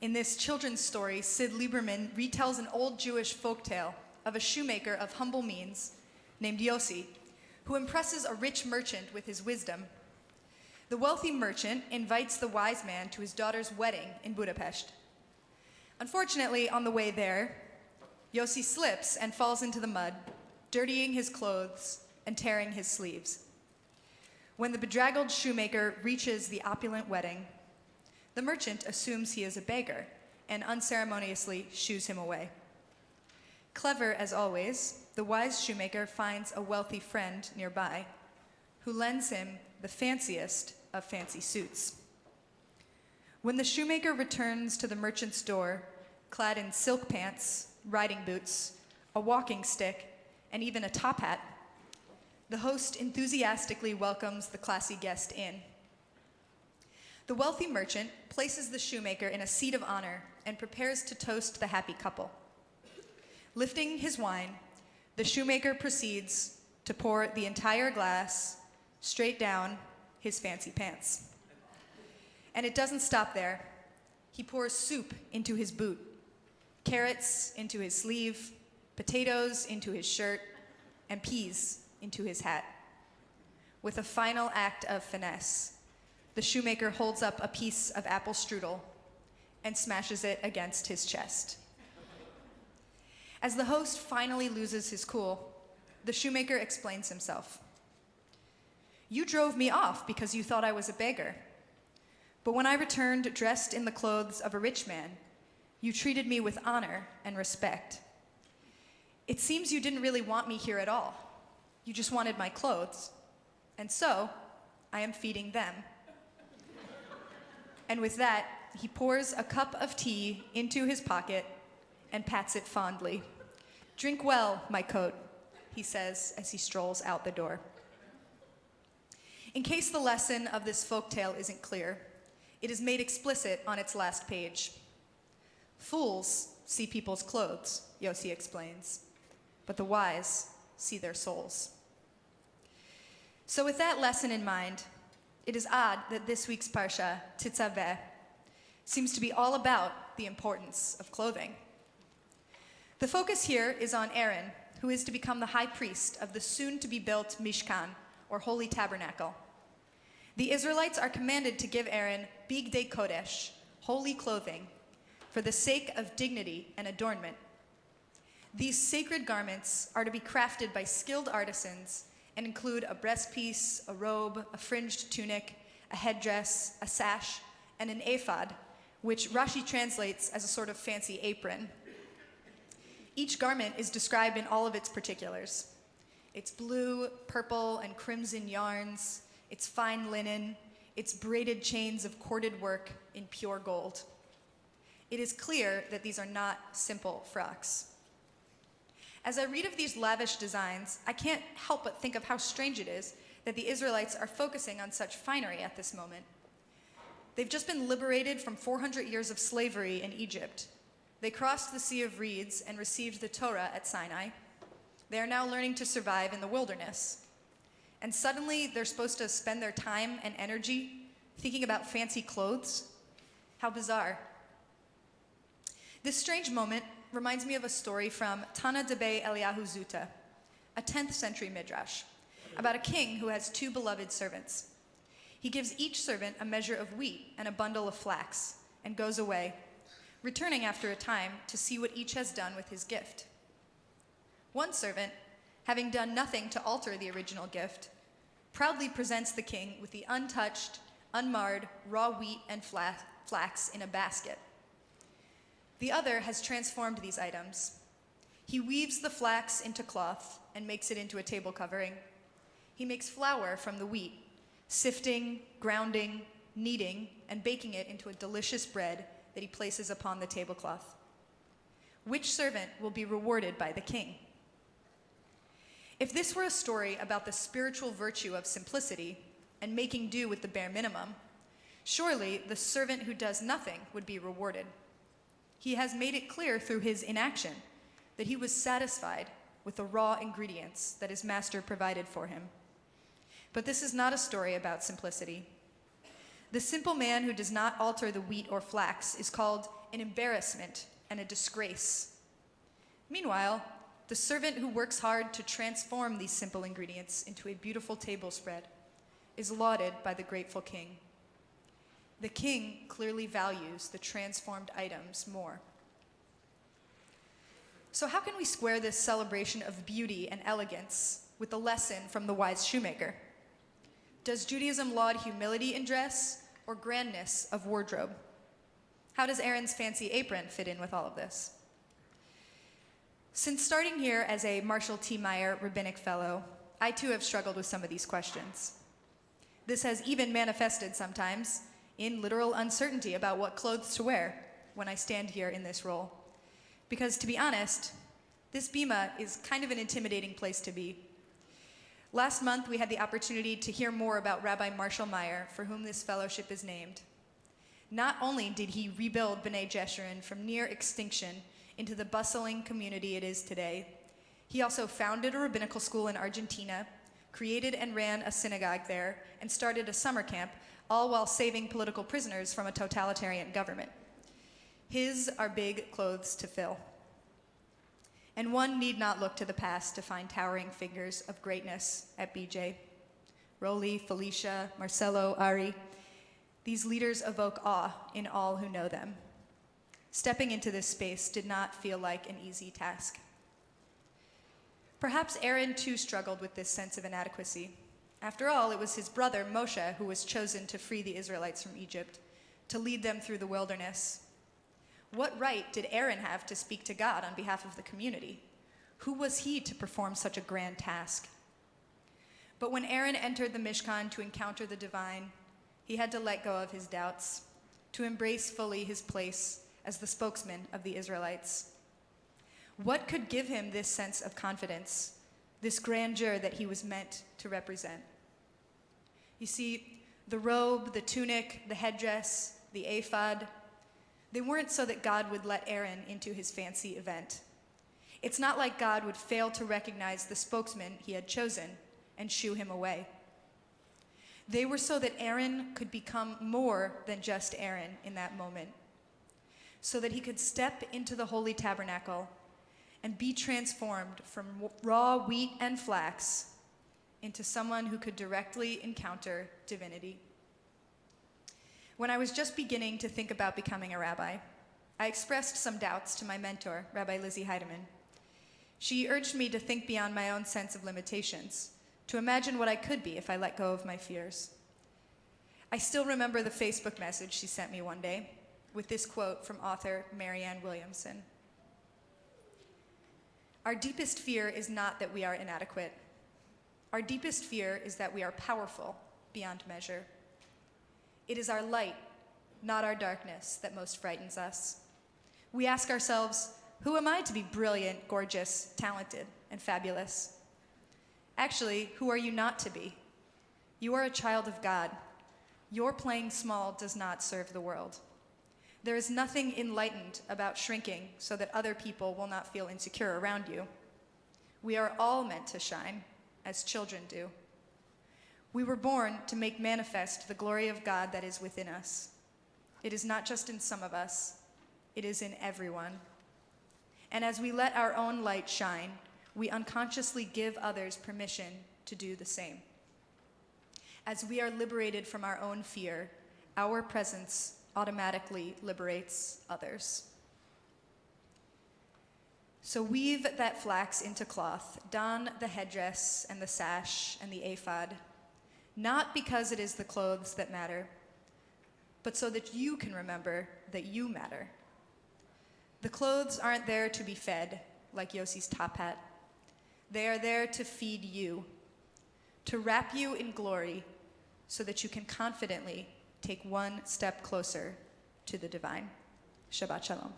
In this children's story, Sid Lieberman retells an old Jewish folktale of a shoemaker of humble means named Yossi, who impresses a rich merchant with his wisdom. The wealthy merchant invites the wise man to his daughter's wedding in Budapest. Unfortunately, on the way there, Yossi slips and falls into the mud, dirtying his clothes and tearing his sleeves. When the bedraggled shoemaker reaches the opulent wedding, the merchant assumes he is a beggar and unceremoniously shoos him away. Clever as always, the wise shoemaker finds a wealthy friend nearby who lends him the fanciest of fancy suits. When the shoemaker returns to the merchant's door, clad in silk pants, riding boots, a walking stick, and even a top hat, the host enthusiastically welcomes the classy guest in. The wealthy merchant places the shoemaker in a seat of honor and prepares to toast the happy couple. Lifting his wine, the shoemaker proceeds to pour the entire glass straight down his fancy pants. And it doesn't stop there. He pours soup into his boot, carrots into his sleeve, potatoes into his shirt, and peas into his hat. With a final act of finesse, the shoemaker holds up a piece of apple strudel and smashes it against his chest. As the host finally loses his cool, the shoemaker explains himself. "You drove me off because you thought I was a beggar. But when I returned dressed in the clothes of a rich man, you treated me with honor and respect. It seems you didn't really want me here at all. You just wanted my clothes. And so, I am feeding them." And with that, he pours a cup of tea into his pocket and pats it fondly. "Drink well, my coat," he says as he strolls out the door. In case the lesson of this folktale isn't clear, it is made explicit on its last page. Fools see people's clothes, Yossi explains, but the wise see their souls. So with that lesson in mind, it is odd that this week's Parsha, Tetzaveh, seems to be all about the importance of clothing. The focus here is on Aaron, who is to become the high priest of the soon-to-be-built Mishkan, or Holy Tabernacle. The Israelites are commanded to give Aaron Bigdei Kodesh, holy clothing, for the sake of dignity and adornment. These sacred garments are to be crafted by skilled artisans and include a breastpiece, a robe, a fringed tunic, a headdress, a sash, and an ephod, which Rashi translates as a sort of fancy apron. Each garment is described in all of its particulars. Its blue, purple, and crimson yarns, its fine linen, its braided chains of corded work in pure gold. It is clear that these are not simple frocks. As I read of these lavish designs, I can't help but think of how strange it is that the Israelites are focusing on such finery at this moment. They've just been liberated from 400 years of slavery in Egypt. They crossed the Sea of Reeds and received the Torah at Sinai. They are now learning to survive in the wilderness. And suddenly they're supposed to spend their time and energy thinking about fancy clothes? How bizarre. This strange moment reminds me of a story from Tana Debe Eliyahu Zuta, a 10th century midrash, about a king who has two beloved servants. He gives each servant a measure of wheat and a bundle of flax and goes away, returning after a time to see what each has done with his gift. One servant, having done nothing to alter the original gift, proudly presents the king with the untouched, unmarred, raw wheat and flax in a basket. The other has transformed these items. He weaves the flax into cloth and makes it into a table covering. He makes flour from the wheat, sifting, grounding, kneading, and baking it into a delicious bread that he places upon the tablecloth. Which servant will be rewarded by the king? If this were a story about the spiritual virtue of simplicity and making do with the bare minimum, surely the servant who does nothing would be rewarded. He has made it clear through his inaction that he was satisfied with the raw ingredients that his master provided for him. But this is not a story about simplicity. The simple man who does not alter the wheat or flax is called an embarrassment and a disgrace. Meanwhile, the servant who works hard to transform these simple ingredients into a beautiful table spread is lauded by the grateful king. The king clearly values the transformed items more. So how can we square this celebration of beauty and elegance with the lesson from the wise shoemaker? Does Judaism laud humility in dress or grandness of wardrobe? How does Aaron's fancy apron fit in with all of this? Since starting here as a Marshall T. Meyer Rabbinic Fellow, I too have struggled with some of these questions. This has even manifested sometimes in literal uncertainty about what clothes to wear when I stand here in this role. Because to be honest, this bima is kind of an intimidating place to be. Last month, we had the opportunity to hear more about Rabbi Marshall Meyer, for whom this fellowship is named. Not only did he rebuild B'nai Jeshurun from near extinction into the bustling community it is today, he also founded a rabbinical school in Argentina, created and ran a synagogue there, and started a summer camp, all while saving political prisoners from a totalitarian government. His are big clothes to fill. And one need not look to the past to find towering figures of greatness at BJ. Roli, Felicia, Marcelo, Ari. These leaders evoke awe in all who know them. Stepping into this space did not feel like an easy task. Perhaps Aaron too struggled with this sense of inadequacy. After all, it was his brother Moshe who was chosen to free the Israelites from Egypt, to lead them through the wilderness. What right did Aaron have to speak to God on behalf of the community? Who was he to perform such a grand task? But when Aaron entered the Mishkan to encounter the divine, he had to let go of his doubts, to embrace fully his place as the spokesman of the Israelites. What could give him this sense of confidence, this grandeur that he was meant to represent? You see, the robe, the tunic, the headdress, the ephod, they weren't so that God would let Aaron into his fancy event. It's not like God would fail to recognize the spokesman he had chosen and shoo him away. They were so that Aaron could become more than just Aaron in that moment, so that he could step into the holy tabernacle and be transformed from raw wheat and flax into someone who could directly encounter divinity. When I was just beginning to think about becoming a rabbi, I expressed some doubts to my mentor, Rabbi Lizzie Heidemann. She urged me to think beyond my own sense of limitations, to imagine what I could be if I let go of my fears. I still remember the Facebook message she sent me one day with this quote from author Marianne Williamson. Our deepest fear is not that we are inadequate. Our deepest fear is that we are powerful beyond measure. It is our light, not our darkness, that most frightens us. We ask ourselves, who am I to be brilliant, gorgeous, talented, and fabulous? Actually, who are you not to be? You are a child of God. Your playing small does not serve the world. There is nothing enlightened about shrinking so that other people will not feel insecure around you. We are all meant to shine, as children do. We were born to make manifest the glory of God that is within us. It is not just in some of us, it is in everyone. And as we let our own light shine, we unconsciously give others permission to do the same. As we are liberated from our own fear, our presence automatically liberates others. So weave that flax into cloth, don the headdress and the sash and the ephod, not because it is the clothes that matter, but so that you can remember that you matter. The clothes aren't there to be fed, like Yossi's top hat. They are there to feed you, to wrap you in glory so that you can confidently take one step closer to the divine. Shabbat Shalom.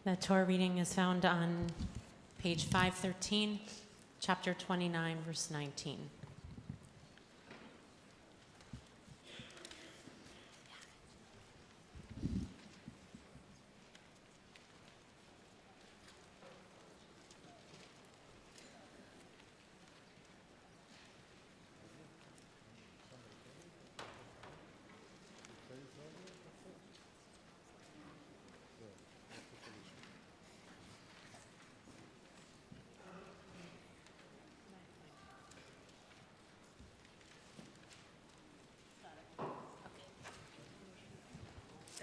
The Torah reading is found on page 513, chapter 29, verse 19.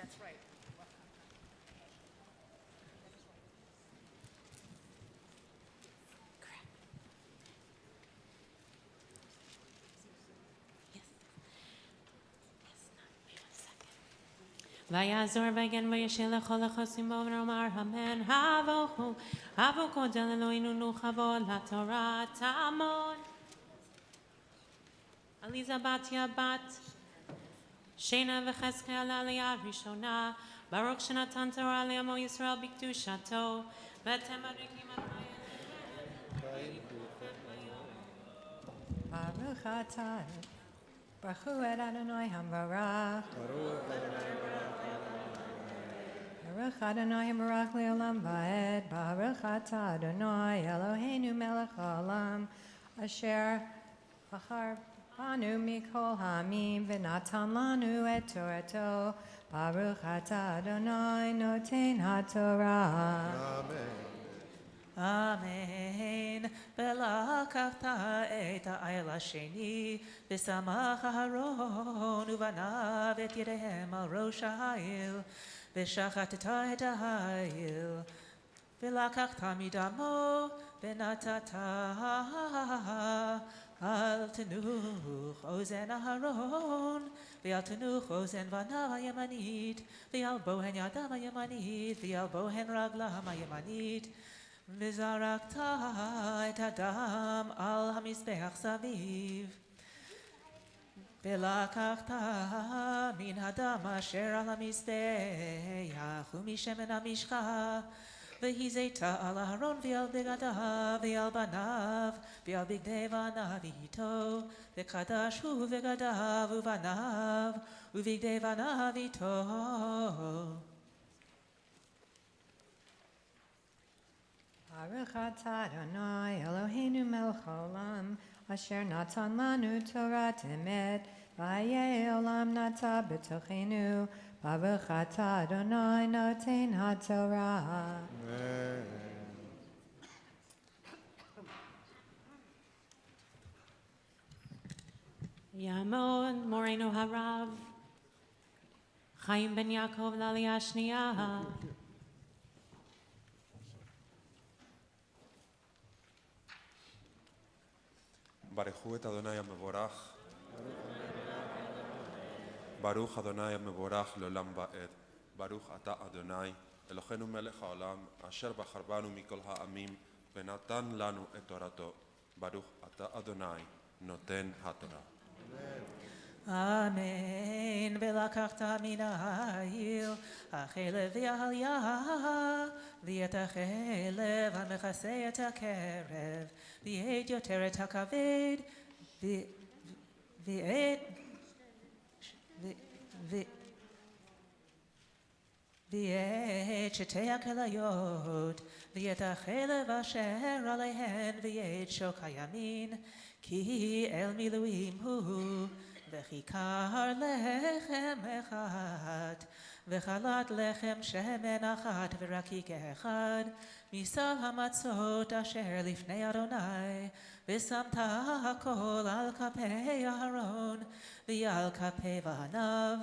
That's right. ויעזור ויגן וישל לכל החוסים בו ונאמר אמן. הבו קודל אלוהינו נוחבו לתורה תעמוד. עליזה בתיה בת שינה וחזקאל עלייה ראשונה. ברוך שנתן תורה לעמו ישראל בקדושתו. ואתם מדליקים על ברוך אתה, ברכו את אדוני המברך. ברוך אדוני המברך לעולם ועד. ברוך אתה אדוני אלוהינו מלך העולם, אשר בחר בנו מכל העמים ונתן לנו את תורתו. ברוך אתה אדוני נותן התורה. אמן. ולקחת את האל השני ושמח אהרון ובניו את ידיהם על ראש האל ושחטת את האל ולקחת מדמו ונתת אל תנוח אוזן אהרון ואל תנוח אוזן בניו הימנית ואל בוהן ידם הימנית ואל בוהן רגלם הימנית וזרקת את הדם על המזבח סביב ולקחת מן הדם אשר על המזבח ומשמן המשחה והזית על אהרון ועל בגדיו ועל בניו ועל בגדי בניו איתו וקדש הוא בגדיו ובניו ובגדי בניו איתו. ברוך אתה אדוני אלוהינו מלך העולם, אשר נתן לנו תורת אמת, וחיי עולם נטע בתוכנו. ברוך אתה אדוני נותן התורה. יעמוד מורנו הרב חיים בן יעקב לעלייה השנייה. ברכו את אדוני המבורך. ברוך אדוני המבורך לעולם ועד. ברוך אתה אדוני אלוהינו מלך העולם אשר בחר בנו מכל העמים ונתן לנו את תורתו. ברוך אתה אדוני נותן התורה. אמן. ולקחת מן העיל החלב והעלייה ואת החלב המכסה את הקרב ואת יותר את הכבד ואת שתי הכליות ואת החלב אשר עליהן ואת שוק הימין כי אל מילואים הוא וכיכר לחם אחד וחלת לחם שמן אחת ורקיק אחד מסל המצות אשר לפני אדוני ושמת הכל על כפי אהרון ועל כפי בניו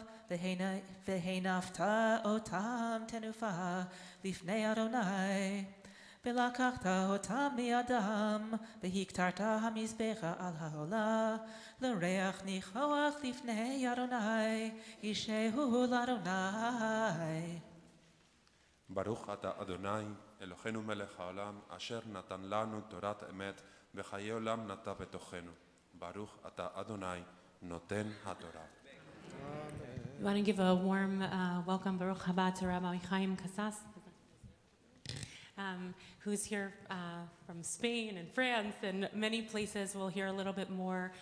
והנפת אותם תנופה לפני אדוני ולקחת אותם מידם, והקטרת המזבח על העולה, לריח ניחוח לפני אדוני, ישהו לאדוני. ברוך אתה אדוני, אלוהינו מלך העולם, אשר נתן לנו תורת אמת, וחיי עולם נטע בתוכנו. ברוך אתה אדוני, נותן התורה. We want to give a warm welcome, Baruch haba to Rabbi Chaim Casas, who's here from Spain and France and many places. We'll hear a little bit more.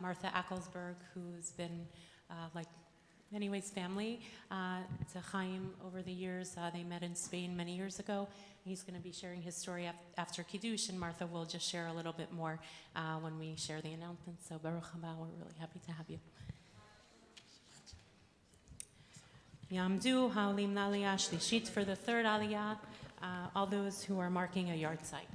Martha Ecclesberg, who's been like many ways family to Chaim over the years. They met in Spain many years ago. He's going to be sharing his story after Kiddush, and Martha will just share a little bit more when we share the announcements. So Baruch haba, we're really happy to have you. Yamdu ha'olim la'aliyah shlishit, for the third aliyah, all those who are marking a yard site.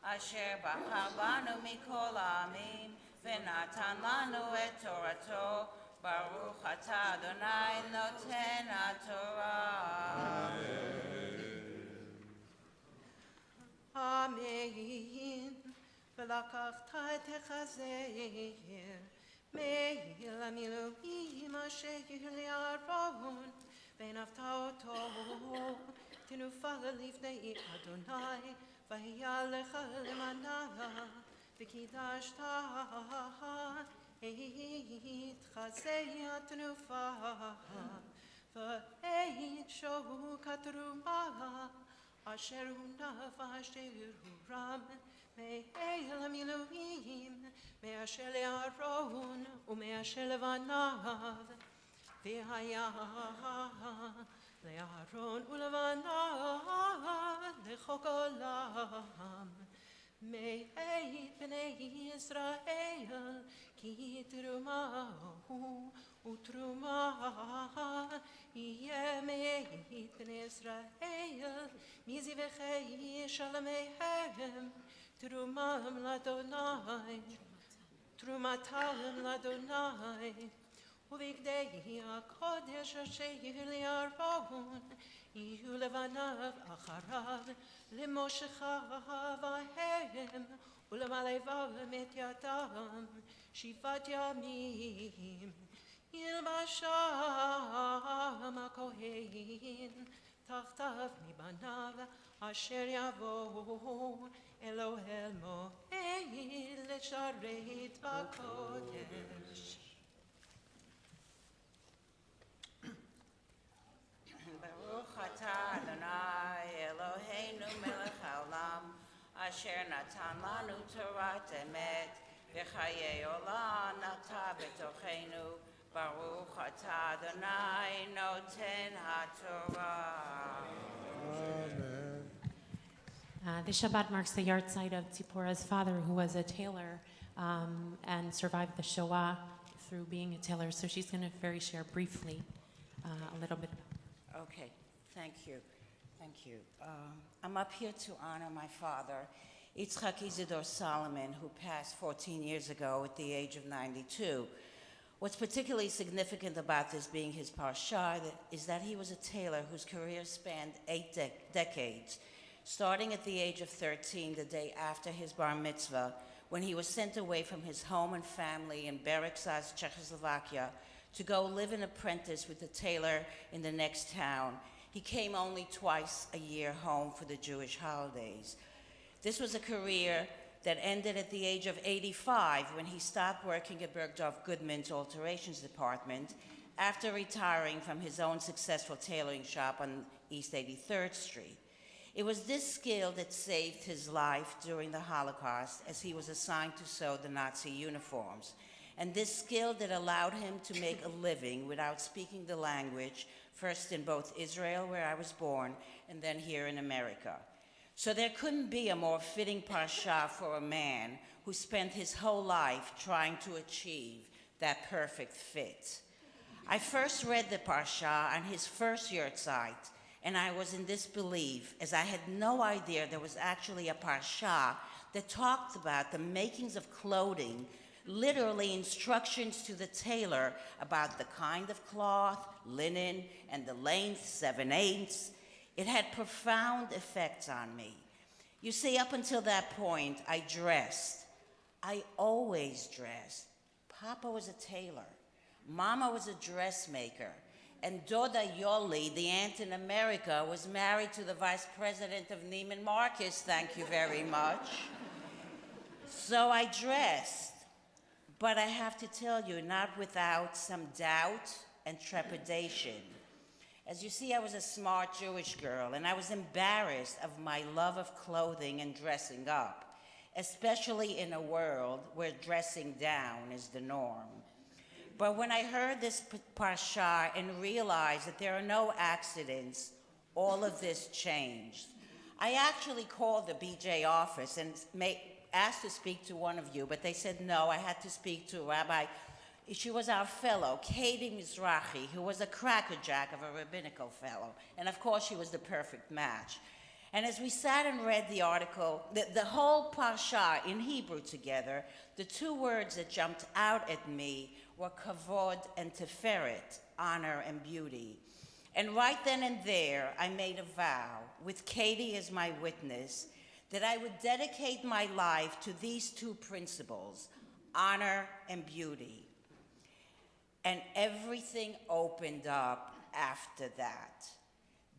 אשר בחר בנו מכל העמים ונתן לנו את תורתו, ברוך אתה אדוני נותן התורה. אמן. ולקחת את החזיר מעיל המילואים אשר לארון והנפת אותו תנופל לפני אדוני והיה לך למנה וקידשת את חזי התנופה ואת שוק התרומה אשר הונף אשר הורם מאל המילואים מאשר לארון ומאשר לבניו והיה לארון ולבניו לחוק עולם מאת בני ישראל כי תרומה הוא ותרומה יהיה מאת בני ישראל מזבחי שלמיהם תרומתם לאדוני תרומתם לאדוני ובגדי הקודש אשר לארון יהיו לבניו אחריו למושכיו בהם ולמלאביו את ידם 7 ימים ילבשם הכהן תחתיו מבניו אשר יבואו אל אוהל מועד לשרת בקודש. ברוך אתה אדוני אלוהינו מלך העולם אשר נתן לנו תורת אמת וחיי עולם נטע בתוכנו, ברוך אתה אדוני נותן התורה. This Shabbat marks the yard site of Tzipporah's father, who was a tailor and survived the Shoah through being a tailor. So she's going to share briefly a little bit. Okay, thank you. Thank you. I'm up here to honor my father, Yitzchak Isidore Solomon, who passed 14 years ago at the age of 92. What's particularly significant about this being his parsha is that he was a tailor whose career spanned 8 decades, starting at the age of 13, the day after his bar mitzvah, when he was sent away from his home and family in Beryxas, Czechoslovakia, to go live an apprentice with a tailor in the next town. He came only twice a year home for the Jewish holidays. This was a career that ended at the age of 85 when he stopped working at Bergdorf Goodman's alterations department after retiring from his own successful tailoring shop on East 83rd Street. It was this skill that saved his life during the Holocaust, as he was assigned to sew the Nazi uniforms. and this skill that allowed him to make a living without speaking the language, first in both Israel, where I was born, and then here in America. So there couldn't be a more fitting parsha for a man who spent his whole life trying to achieve that perfect fit. I first read the parsha on his first yahrzeit, and I was in disbelief, as I had no idea there was actually a parsha that talked about the makings of clothing, literally instructions to the tailor about the kind of cloth, linen, and the length, 7/8. It had profound effects on me. You see, up until that point, I dressed. I always dressed. Papa was a tailor. Mama was a dressmaker. And Doda Yoli, the aunt in America, was married to the vice president of Neiman Marcus, thank you very much. So I dressed. But I have to tell you, not without some doubt and trepidation. As you see, I was a smart Jewish girl, and I was embarrassed of my love of clothing and dressing up, especially in a world where dressing down is the norm. But when I heard this parsha and realized that there are no accidents, all of this changed. I actually called the BJ office and asked to speak to one of you, but they said no, I had to speak to Rabbi. She was our fellow, Katie Mizrahi, who was a crackerjack of a rabbinical fellow. And of course, she was the perfect match. And as we sat and read the article, the whole parsha in Hebrew together, the two words that jumped out at me were kavod and teferet, honor and beauty. And right then and there, I made a vow, with Katie as my witness, that I would dedicate my life to these two principles, honor and beauty. And everything opened up after that.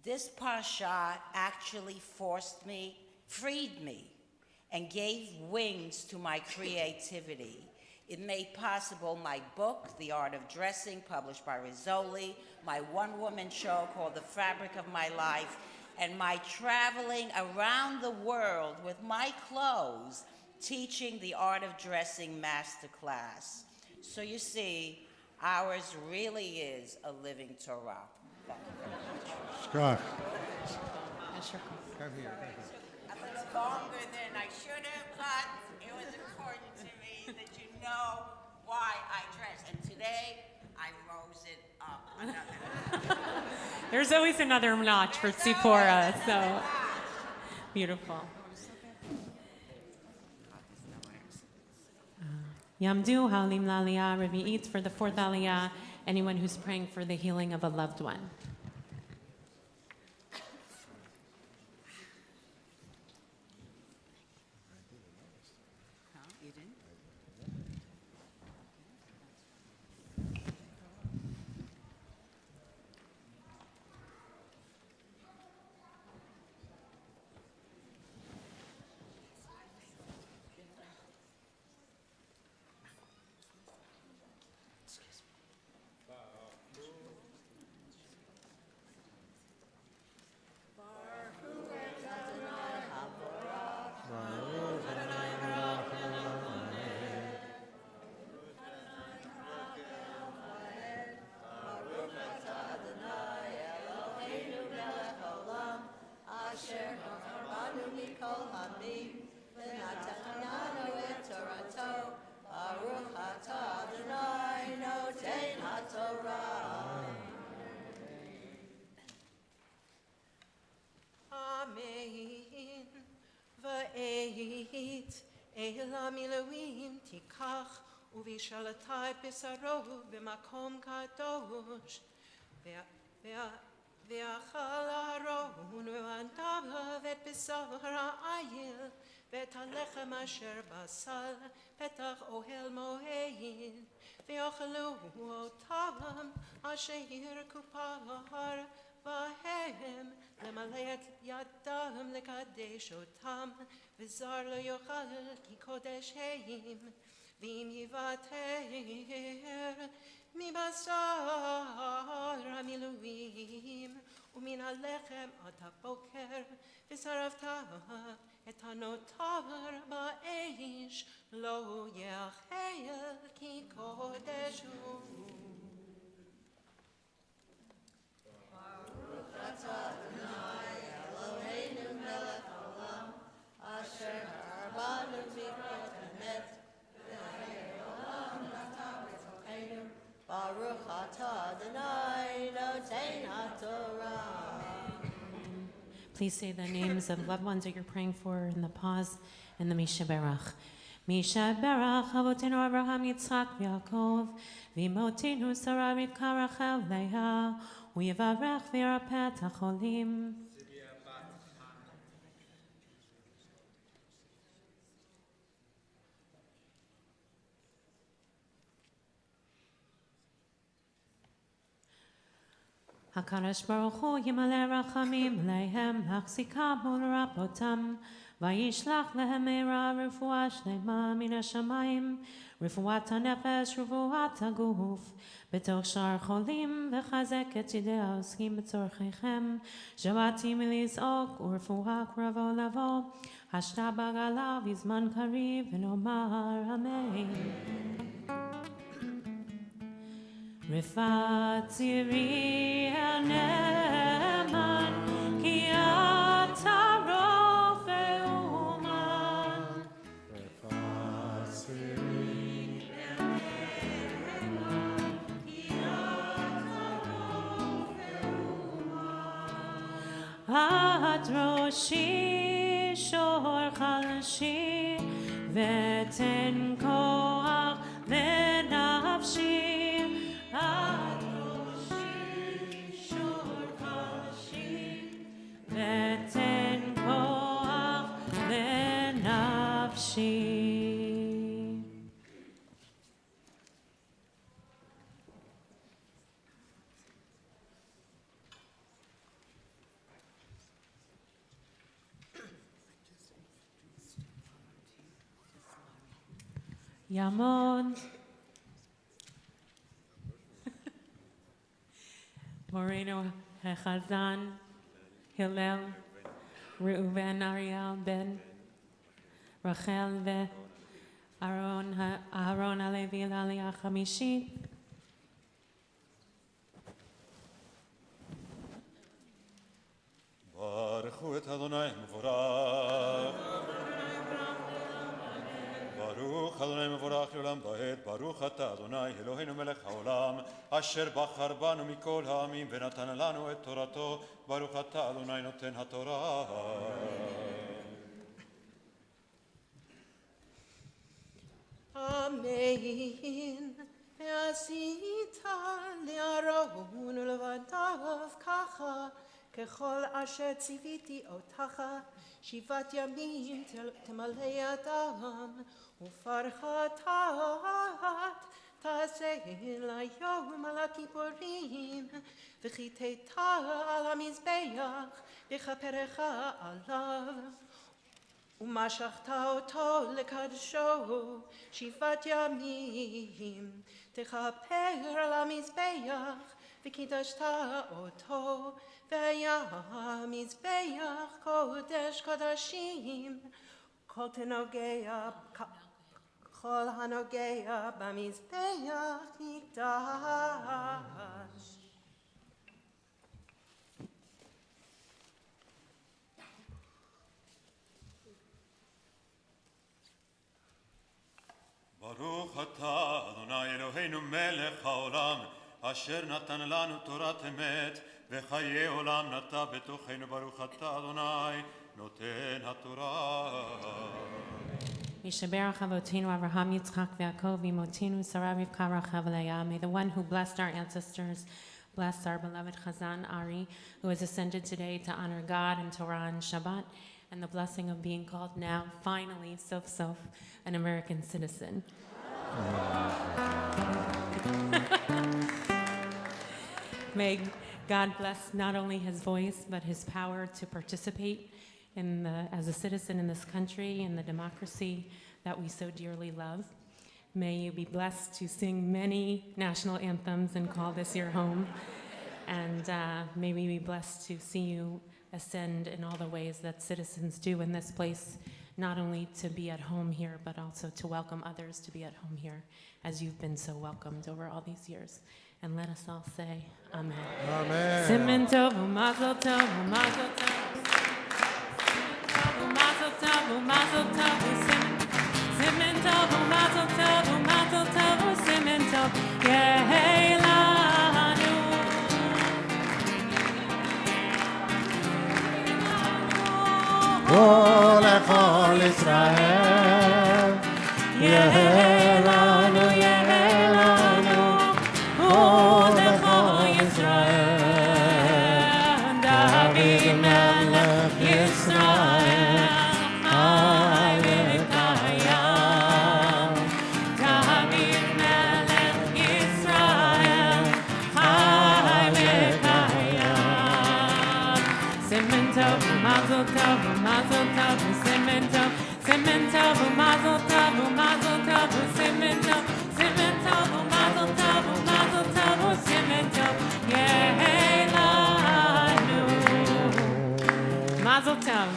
This parsha actually freed me, and gave wings to my creativity. It made possible my book, The Art of Dressing, published by Rizzoli, my one-woman show called The Fabric of My Life, and my traveling around the world with my clothes, teaching the Art of Dressing masterclass. So you see, ours really is a living Torah. Thank you very much. Scott. Come here. A little longer than I should have, but it was important to me that you know why I dress. And today, I rose it up another. There's always another notch for Tzipora, so beautiful. Yamdu Halim Laliyah Revi'it for the fourth Aliyah, anyone who's praying for the healing of a loved one. Elam Elohim tikach uvishaltai besaro b'makom kadosh ve'achal aron ve'andav et besar ha'ayil ve'et halechem asher basal petach ohel mo'ein ve'achalu otam asher kupar v'hem למלא את ידם לקדש אותם, וזר לא יאכל כי קודש הם, ואם יוותר מבשר המילואים, ומן הלחם עד הבוקר, ושרפת את הנותר באש, לא יחל כי קודש הוא. Baruch atah Adonai noten haTorah. Please say the names of loved ones that you're praying for in the pause and the Misha Berach. Misha Berach, Avotenu Abraham, Yitzchak, Yaakov, V'imotenu Sarah, Rivka, Rachel, Leah, U'yivarech v'yirapeh hacholim. HaKadosh Baruch Hu Yimaleh Rachamim Leihem Lachzikam Ulrapotam Vayishlach Lehem Meira Refuah Shlema Min HaShamayim Refuat HaNefesh Refuat HaGuf B'toch Shar Cholim V'chazek Et Yidei HaOskim B'tzorcheichem Shabbatim Liz'ok U'refuah Kravo Lavo Hashta Bagala V'zman Kariv V'nomar Amen. Rifat Ziri El Neman Ki Ata Rofe Uman. Rifat Ziri El Neman Ki Ata Rofe Uman. Ad Roshi Shor Chalashi Veten Koach V'nafshi Veten koach v'nafshi. Yamod. Moreno Hazzan, Hillel, Reuven Ariel Ben, Rachel ve Aaron Alevi L'Aliyah Chamishit. ברכו את אדוני מבורך. ברוך אדוני מבורך לעולם ועד. ברוך אתה אדוני אלוהינו מלך העולם אשר בחר בנו מכל העמים ונתן לנו את תורתו. ברוך אתה אדוני נותן התורה. אמן. ועשית לאהרון ולבניו ככה ככל אשר ציוויתי אותך, 7 ימים תמלא ידם ופרחת תעשה ליום על הכיפורים, וחיטאת על המזבח וכפרך עליו, ומשכת אותו לקדשו 7 ימים, תכפר על המזבח וקידשת אותו, והיה המזבח קודש קודשים. כל הנוגע במזבח נקדש. ברוך אתה אדוני אלוהינו מלך העולם אשר נתן לנו תורת אמת וחיי עולם נטע בתוכנו. ברוך אתה אדוני נותן התורה. Yishaberach Avotenu Avraham Yitzchak Yaakov Imotenu Sarah Rivka Rachel Leah. May the one who blessed our ancestors bless our beloved Hazzan Ari, who has ascended today to honor God and Torah and Shabbat, and the blessing of being called now, finally, sof an American citizen. May God bless not only his voice, but his power to participate as a citizen in this country, in the democracy that we so dearly love. May you be blessed to sing many national anthems and call this your home. And may we be blessed to see you ascend in all the ways that citizens do in this place, not only to be at home here, but also to welcome others to be at home here, as you've been so welcomed over all these years. And let us all say, Amen. Amen. Simen tov u'mazel tov u'mazel tov. Mazel tov u'mazel tov simen tov u'mazel tov u'mazel tov simen tov yehi lanu. Oh, lechol Israel, Yehelanu, Yehelanu. Oh, lechol Israel, David Melech Yisrael, Halekayam. David Melech Yisrael, Halekayam. Simen tov u'mazel tov u'mazel tov simen tov u'mazel tov u'mazel tov simen tov u'mazel tov u'mazel tov simen tov yehelanu. Mazel tov.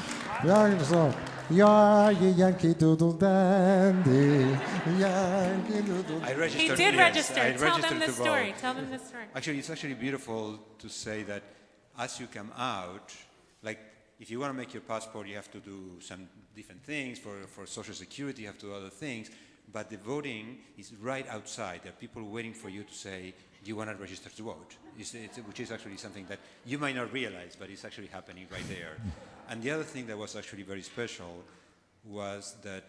Yeah, Yankee Doodle Dandy, Yankee Doodle. I registered. He did yes, register. I Tell them registered the to story. vote. Tell them the story. Actually, it's actually beautiful to say that as you come out, like if you want to make your passport, you have to do some different things. For Social Security, you have to do other things. But the voting is right outside. There are people waiting for you to say, do you want to register to vote? Which is actually something that you might not realize, but it's actually happening right there. And the other thing that was actually very special was that,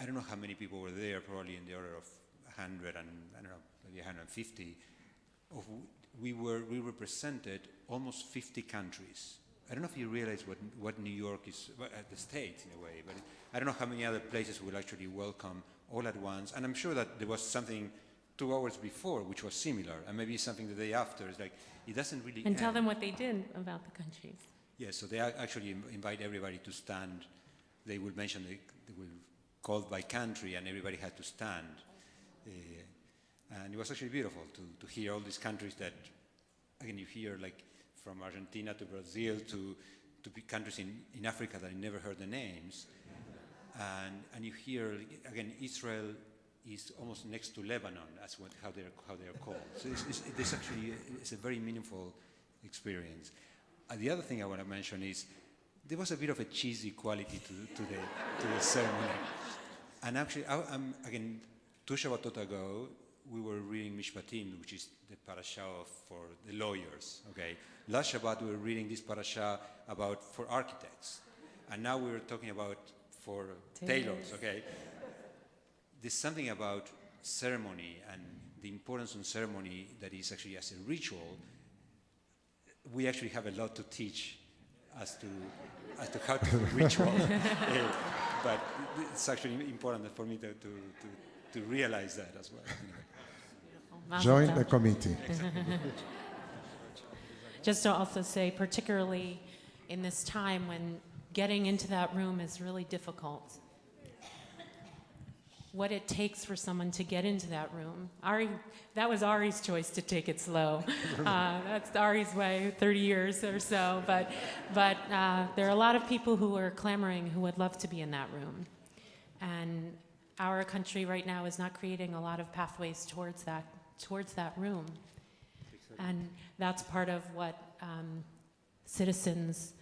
I don't know how many people were there, probably in the order of 100 and, I don't know, maybe 150. We represented almost 50 countries. I don't know if you realize what New York is, the state in a way, but I don't know how many other places will actually welcome all at once. And I'm sure that there was something 2 hours before which was similar, and maybe something the day after. It's like, it doesn't really And tell end. them what they did about the countries. Yes, so they actually invite everybody to stand. They will mention, they will call by country, and everybody had to stand. And it was actually beautiful to hear all these countries that, again, you hear like from Argentina to Brazil to countries in Africa that I never heard the names. And you hear, again, Israel is almost next to Lebanon, that's how they're called. So it's a very meaningful experience. The other thing I want to mention is there was a bit of a cheesy quality to the ceremony. And actually, again, 2 Shabbatot ago, we were reading Mishpatim, which is the parasha for the lawyers. Okay, last Shabbat we were reading this parasha for architects, and now we're talking about for tailors. Okay, there's something about ceremony and the importance of ceremony that is actually as a ritual. We actually have a lot to teach as to how to do ritual, but it's actually important for me to realize that as well. Anyway. Join the committee. Just to also say, particularly in this time when getting into that room is really difficult, what it takes for someone to get into that room. That was Ari's choice to take it slow. That's Ari's way, 30 years or so. But there are a lot of people who are clamoring who would love to be in that room. And our country right now is not creating a lot of pathways towards that room. And that's part of what citizens,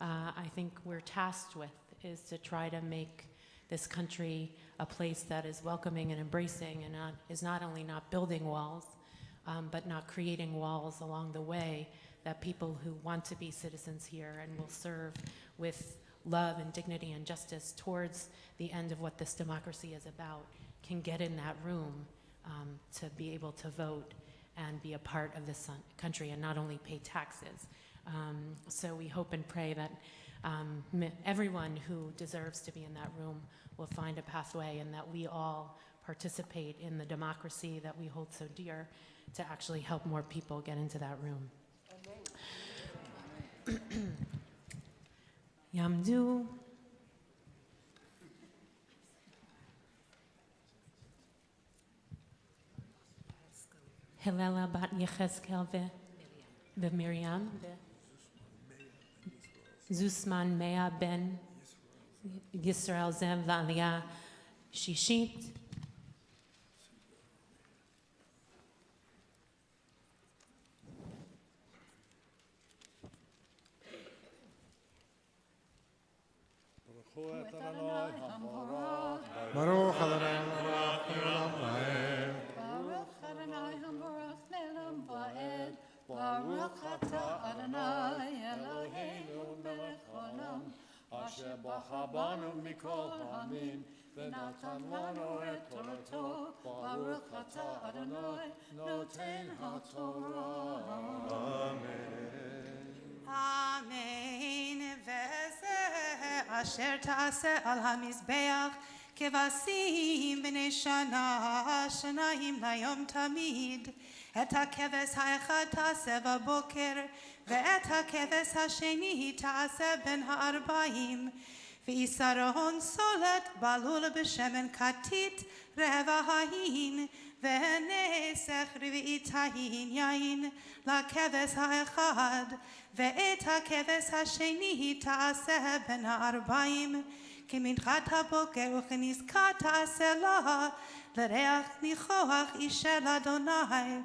I think we're tasked with, is to try to make this country a place that is welcoming and embracing and is not only not building walls, but not creating walls along the way, that people who want to be citizens here and will serve with love and dignity and justice towards the end of what this democracy is about can get in that room to be able to vote and be a part of this country and not only pay taxes. So we hope and pray that everyone who deserves to be in that room will find a pathway, and that we all participate in the democracy that we hold so dear to actually help more people get into that room. Yamdu. Hilela bat Yechezkel ve Miriam. Zusman Mea ben Yisrael Zev La'aliyah Shishit. Baruch Adonai Baruch Le'olam Va'ed. Baruch Adonai Baruch Le'olam Va'ed. Baruch Ata Adonai Eloheinu melech haolam, asher bacha banu mikol ha'amim, v'natan lanu et torato. Baruch Ata Adonai noten haTorah. Amen. V'zeh asher ta'aseh al hamizbeach כבשים בני שנה, שניים ליום תמיד. את הכבש האחד תעשה בבוקר, ואת הכבש השני תעשה בין הערביים. ויסרון סולת בלול בשמן כתית רבע ההין, ונסך רביעית ההין יין לכבש האחד, ואת הכבש השני תעשה בין הערביים. כמנחת הבוקר וכנזכר תעשה לה, לריח ניחוח אישר לאדוני.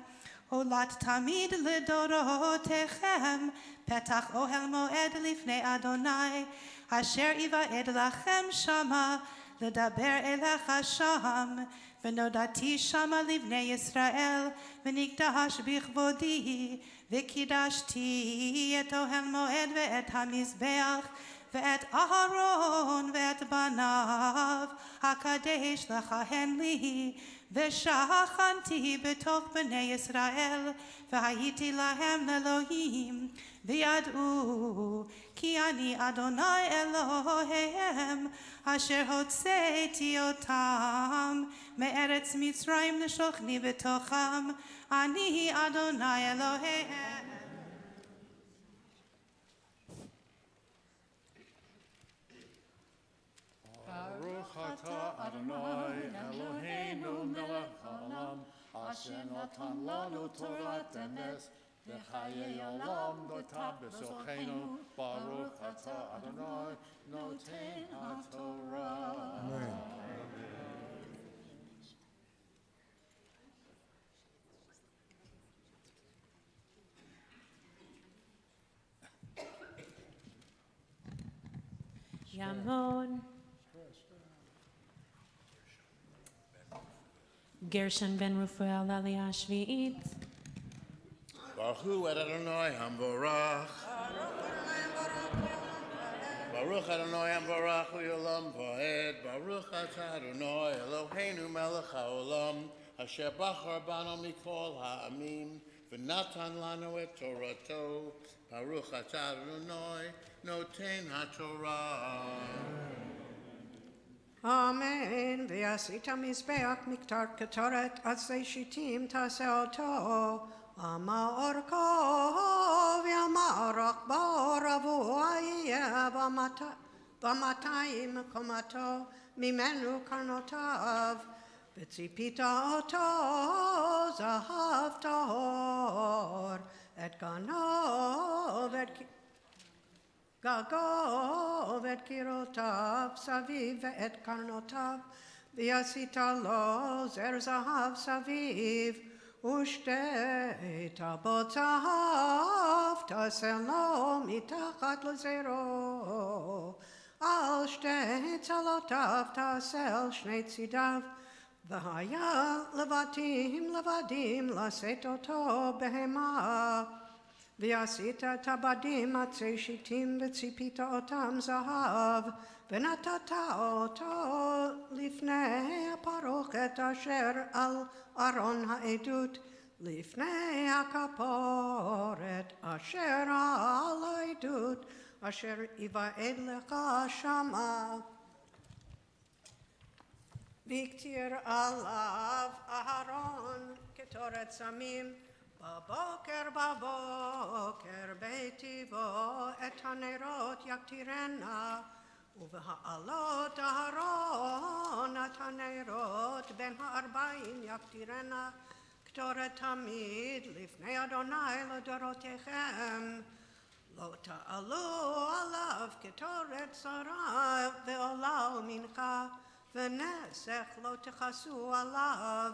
עולת תמיד לדורותיכם, פתח אוהל מועד לפני אדוני, אשר יוועד לכם שמה, לדבר אליך שם. ונודעתי שמה לבני ישראל, ונקדש בכבודי, וקידשתי את אוהל מועד ואת המזבח, ואת אהרון ואת בניו, הקדש לכהן לי, ושכנתי בתוך בני ישראל, והייתי להם לאלוהים, וידעו כי אני אדוני אלוהיהם, אשר הוצאתי אותם מארץ מצרים לשוכני בתוכם, אני אדוני אלוהיהם. Baruch Ata Adonai Eloheinu melech haolam, asher natan lanu Torat emes, v'chayei olam dotav b'sochenu. Baruch Ata Adonai noten haTorah. Amen. Yamon. Gershon ben Rufael Aliyah Shvi'it. Baruch Adonai Hamvorach. Baruch Adonai Hamvorach Le'olam Va'ed. Baruch Ata Adonai Eloheinu melech haolam, asher bachar banu mikol ha'amim, v'natan lanu et torato. Baruch Ata Adonai noten haTorah. Amen. V'yasita mizbeach miktar ketoret atzei shitim taseh oto. Ama orko v'ama rachbo ravu ayeh v'matayim komato mimenu karnotav. V'tzipita oto zahav tahor et ganov et Gagov et kirotav saviv et karnotav, v'yasita lo zer zahav saviv, ushte tabot zahav taseh lo mitachat lezero, al shte tzalotav taseh shnei tzidav, v'haya levadim laset oto behema. V'yasita tabadim atzei shitim v'tzipita otam zahav v'natata oto lifnei aparochet asher al aron ha'edut lifnei hakaporet asher al ha'edut asher iva'ed lecha shama v'iktir alav Aharon ketoret samim בבוקר ביתיבו את הנרות יקטירנה ובהעלות אהרון את הנרות בין הערביים יקטירנה קטורת תמיד לפני אדוני לדורותיכם לא תעלו עליו כתורת צרה ועולל מנחה, ונסך לא תכסו עליו.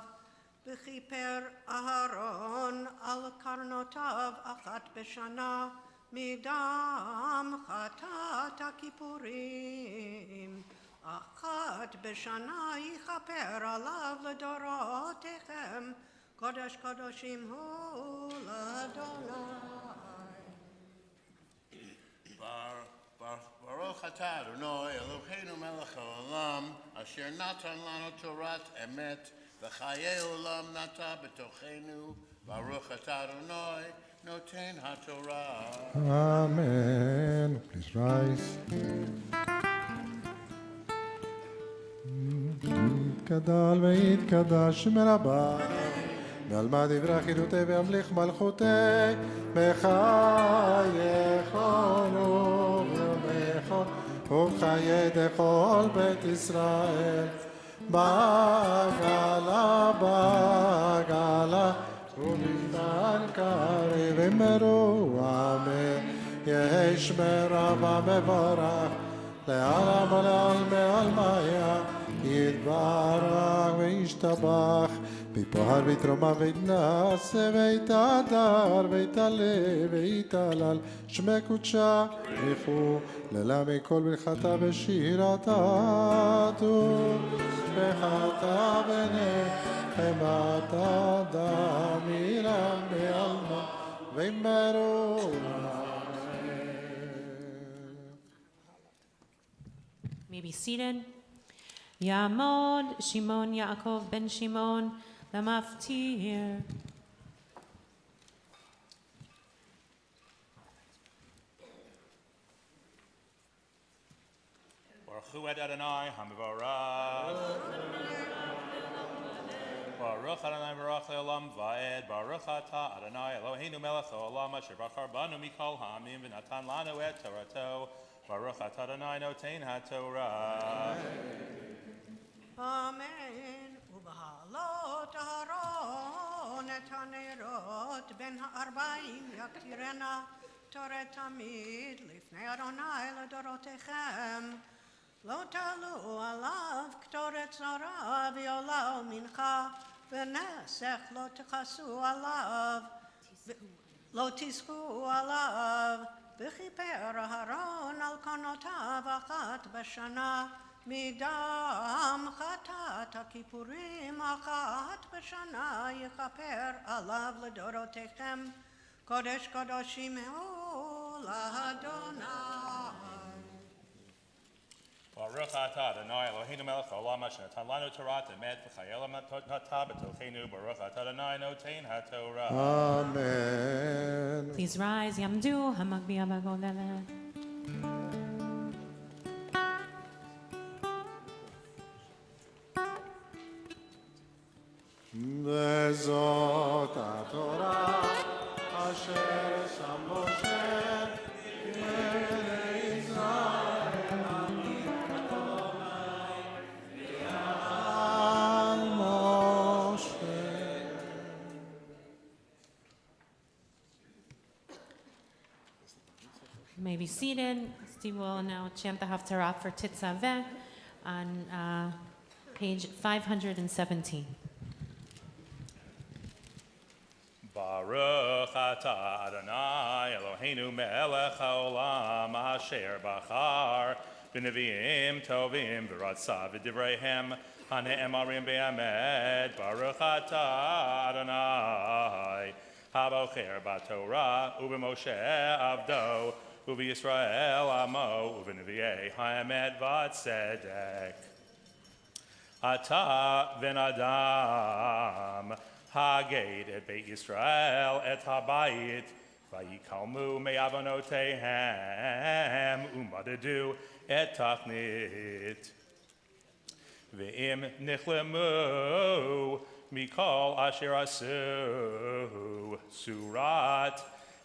וכיפר אהרון על קרנותיו אחת בשנה, מדם חטאת הכיפורים. אחת בשנה יכפר עליו לדורותיכם, קודש קודשים הוא לאדוני. ברוך אתה אדוני אלוהינו מלך העולם, אשר נתן לנו תורת אמת וחיי עולם נטע בתוכנו. ברוך אתה אדוני נותן התורה. Amen. Please rise. גדל ויתקדש שם רבה, ועלמא דברי חידותי וימליך מלכותי, בחייכנו ובחיי דכל בית ישראל. בעגלה ובמדן קריב אמרו אמן. יהי שמריו המבורך לעלם ולעלמי עלמיה, יתברך וישתבח, ויפאר ויתרומם ויתנשא ויתהדר ויתעלה ויתהלל שמי קודשה. ברכו לילה מכל ברכתה ושירתה טוב, שמחתה ונחמתה דמירם בעלמא ואמרו May be seated. Yamod Shimon Yaakov ben Shimon Lamaftir. Baruch hu et Adonai hamivarach. Baruch Adonai Baruch Leolam Vaed. Baruch Ata Adonai Eloheinu Melech Haolam Asher Bachar Banu Mikol Ha'amim V'Natan Lanu Et Torato. Baruch Ata Adonai Notein HaTorah. Amen. ובהעלות אהרון את הנרות בין הארבעים יקטירנה תורת תמיד לפני אדוני לדורותיכם. לא תעלו עליו קטורת צרה ועולל מנחה, ונסך לא תכסו עליו, לא תזכו עליו. וכיפר אהרון על קרנותיו אחת בשנה, מדם חטאת הכיפורים אחת בשנה יכפר עליו לדורותיכם. קודש קודשים הוא לאדוני. Baruch atah Adonai Eloheinu melech haolam asher natan lanu torat emet v'chayei olam nata b'tocheinu. Baruch atah Adonai notein haTorah. Amen. Please rise. Yamdu Hamagbi Abagolele. וזאת התורה אשר שם משה בני ישראל על משה. You may be seated. Steve will now chant the Haftarah for Titzaveh on page 517. Baruch atah Adonai Eloheinu melech haolam asher bachar b'neviim tovim v'ratzav v'divreihem hane'emarim be'amed. Baruch atah Adonai habocher b'Torah u'b'Moshe avdo u'b'Yisrael amo u'b'nevi'ei ha'emet v'tzedek. Atah v'nadam Haged et Beit Yisrael et Habayit Vayikalmu me'avonotehem u'madadu et tachnit ve'im nichlemu mikol asher asu surat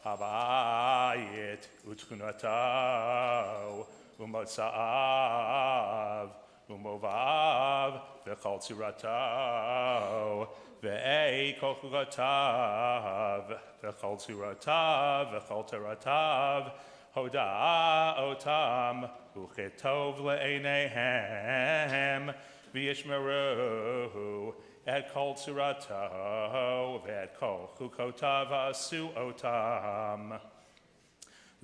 Habayit utchunato u'motzaav u'movav v'chol tzurato Ve'ei kol chukatav, v'chol tzuratav, v'chol toratav, hoda'otam, uchetov le'eineihem, v'yishmeruhu, et kol tzurato, ve'et kol chukotav asu'otam.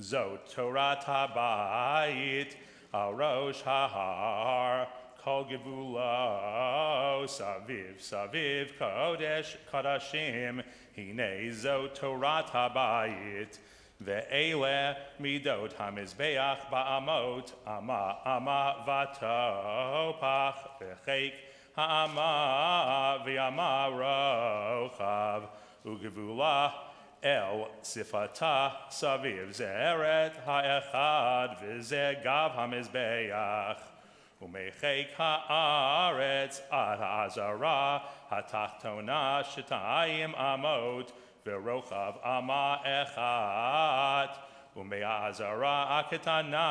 Zot Torat habayit, al rosh hahar, kol gevulo, saviv, saviv, kodesh, kodashim, hine zot Torat habayit, ve'ele midot hamizbeach ba'amot, ama vatopach, ve'cheik ha'ama, v'ama rochav, ugevula, El sifata saviv zeret ha'echad v'zeh gav hamizbeach u'mechek ha'aretz ad ha'azara ha'tachtona shetayim amot v'rochav ama echat u'me'azara aketana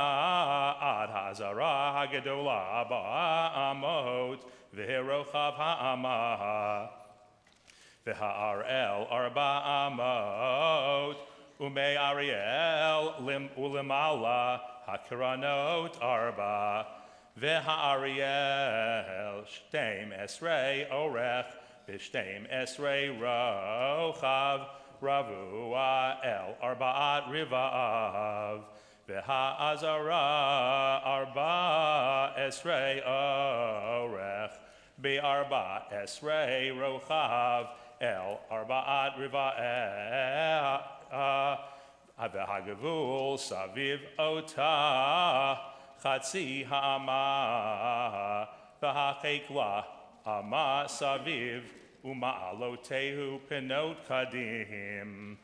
ad ha'azara ha'gedola ba'amot v'rochav ha'ama V'ha'arel arba amot, umei Ariel ulimala hakiranot arba, v'ha'ariel shtem esrei orech, v'shtem esrei rochav, ravua el arba'at rivav, v'ha'azara arba esrei orech, be'arba esrei rochav, El arba'at riva'eh v'hagavul saviv ota chatzi ha'ama v'ha'chekla ama saviv uma'alotehu penot kadim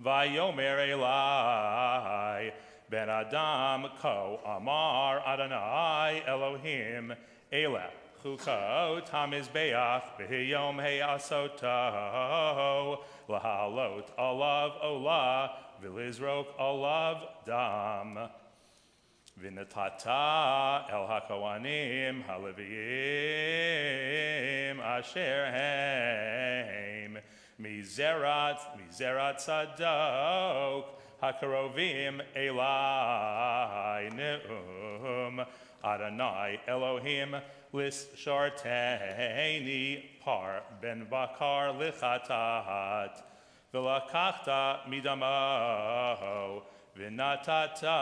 v'yomer elai ben adam ko amar Adonai Elohim eleh Chukot hamizbeach b'hiyom he'asoto lahalot olav olah v'lizrok olav dam v'natata el hakohanim haleviyim asher heim mizerat tzadok hakarovim elai ne'um Adonai Elohim lis sharteni par ben bakar lichatat v'lakachta midamaho v'natata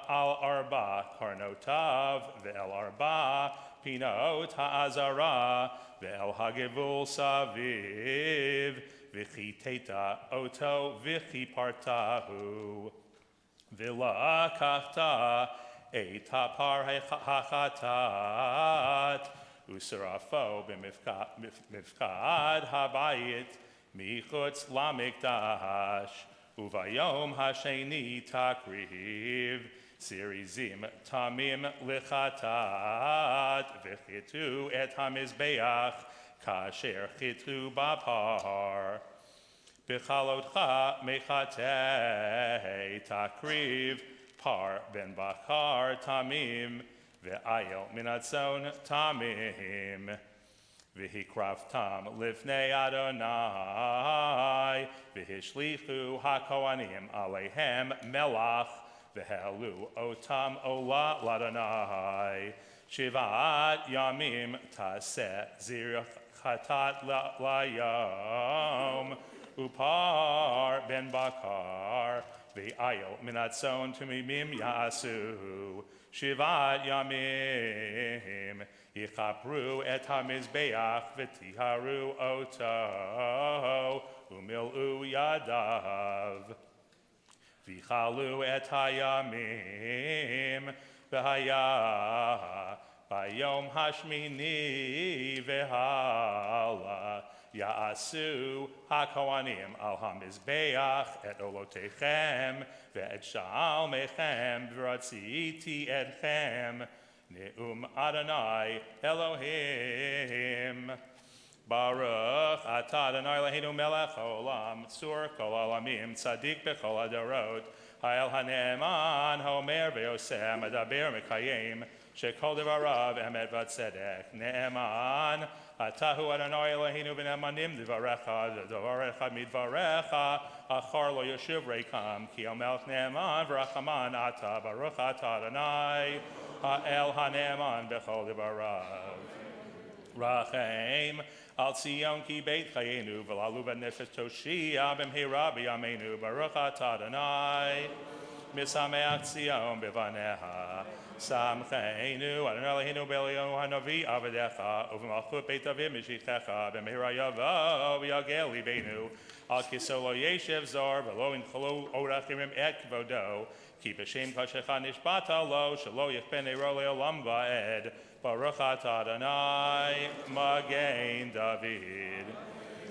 al arba karnotav ve'el arba pinot ha'azara ve'el hagevul saviv v'chiteta oto v'chipartahu v'lakachta Eita par hachatat, usarafo b'mifkad habayit, michutz lamikdash, uvayom hasheni takriv, sirizim tamim lichatat, v'chitu et hamizbeach, kasher chitu bapar. B'chalotcha mechatei takriv, Par ben bakar tamim ve'ayel minatzon tamim v'hikraftam lifnei Adonai v'hishlichu hakohanim aleihem melach v'helu otam ola l'Adonai shivat yamim taseh zirchatat layom upar ben bakar V'ayel minatzon tumimim yasu shivat yamim yichapru et hamizbeach v'tiharu oto umil'u yadav v'chalu et hayamim v'haya v'yom hashmini v'hala Ya'asu hakohanim al hamizbeach et olotechem ve'et shalmechem v'ratziti etchem ne'um Adonai Elohim Baruch atah Adonai Eloheinu melech haolam tzur kol alamim tzadik bechol hadarot ha'el hane'eman ha'omer ve'oseh medaber mekayim shekol devarav emet v'tzedek ne'eman Atahu Adonai Eloheinu b'nemanim d'varecha, d'varecha midvarecha, achar lo yeshuv reikam, ki el melech ne'eman v'rachaman ata, baruch ata Adonai, ha'el ha'ne'eman b'chol d'varav. Rachem, al Tzion ki beit chayenu, v'lalu b'nefesh toshia, b'mhira b'yameinu, baruch ata Adonai, misameach Tzion b'vaneha. Samcheinu, Adonai Eloheinu b'Eliyahu hanavi avadecha, u'v'malchut beit David mishichecha, b'mehira yavo v'yagel libeinu, al kiso lo yeshev zor, v'lo incholu orachirim et kvodo, ki b'shem kashecha nishbata lo, shelo yichpen eiro le'olam va'ed, baruch ata Adonai, Magen David.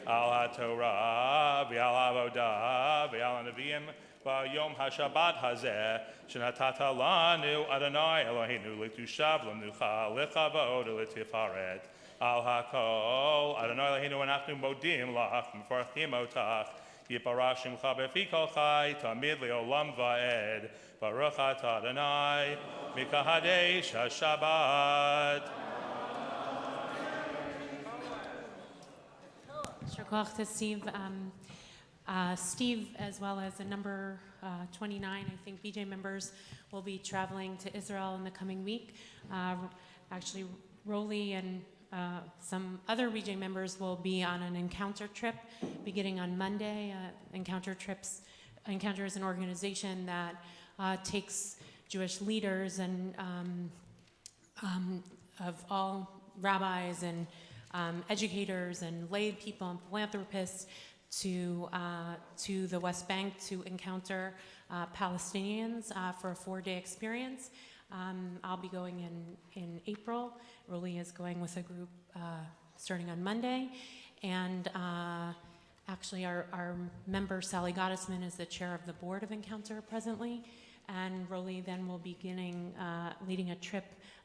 Al HaTorah, v'al avodah, v'al hanavim, Yom HaShabbat hazeh, shenatata lanu Adonai Eloheinu litushav l'mnucha lechavod u'letifaret. Al hakol Adonai Eloheinu anachnu modim lach mefarchim otach yiparach shemcha befi kol chai tamid le'olam va'ed. Baruch ata Adonai mikahadesh HaShabbat. Shukach to Steve. Steve, as well as a number 29, I think, BJ members will be traveling to Israel in the coming week. Actually, Roli and some other BJ members will be on an encounter trip beginning on Monday. Encounter is an organization that takes Jewish leaders and of all rabbis and educators and lay people and philanthropists to the West Bank to encounter Palestinians for a 4-day experience. I'll be going in April. Roli is going with a group starting on Monday. And actually our member, Sally Gottesman, is the chair of the board of Encounter presently. And Roli then will be leading a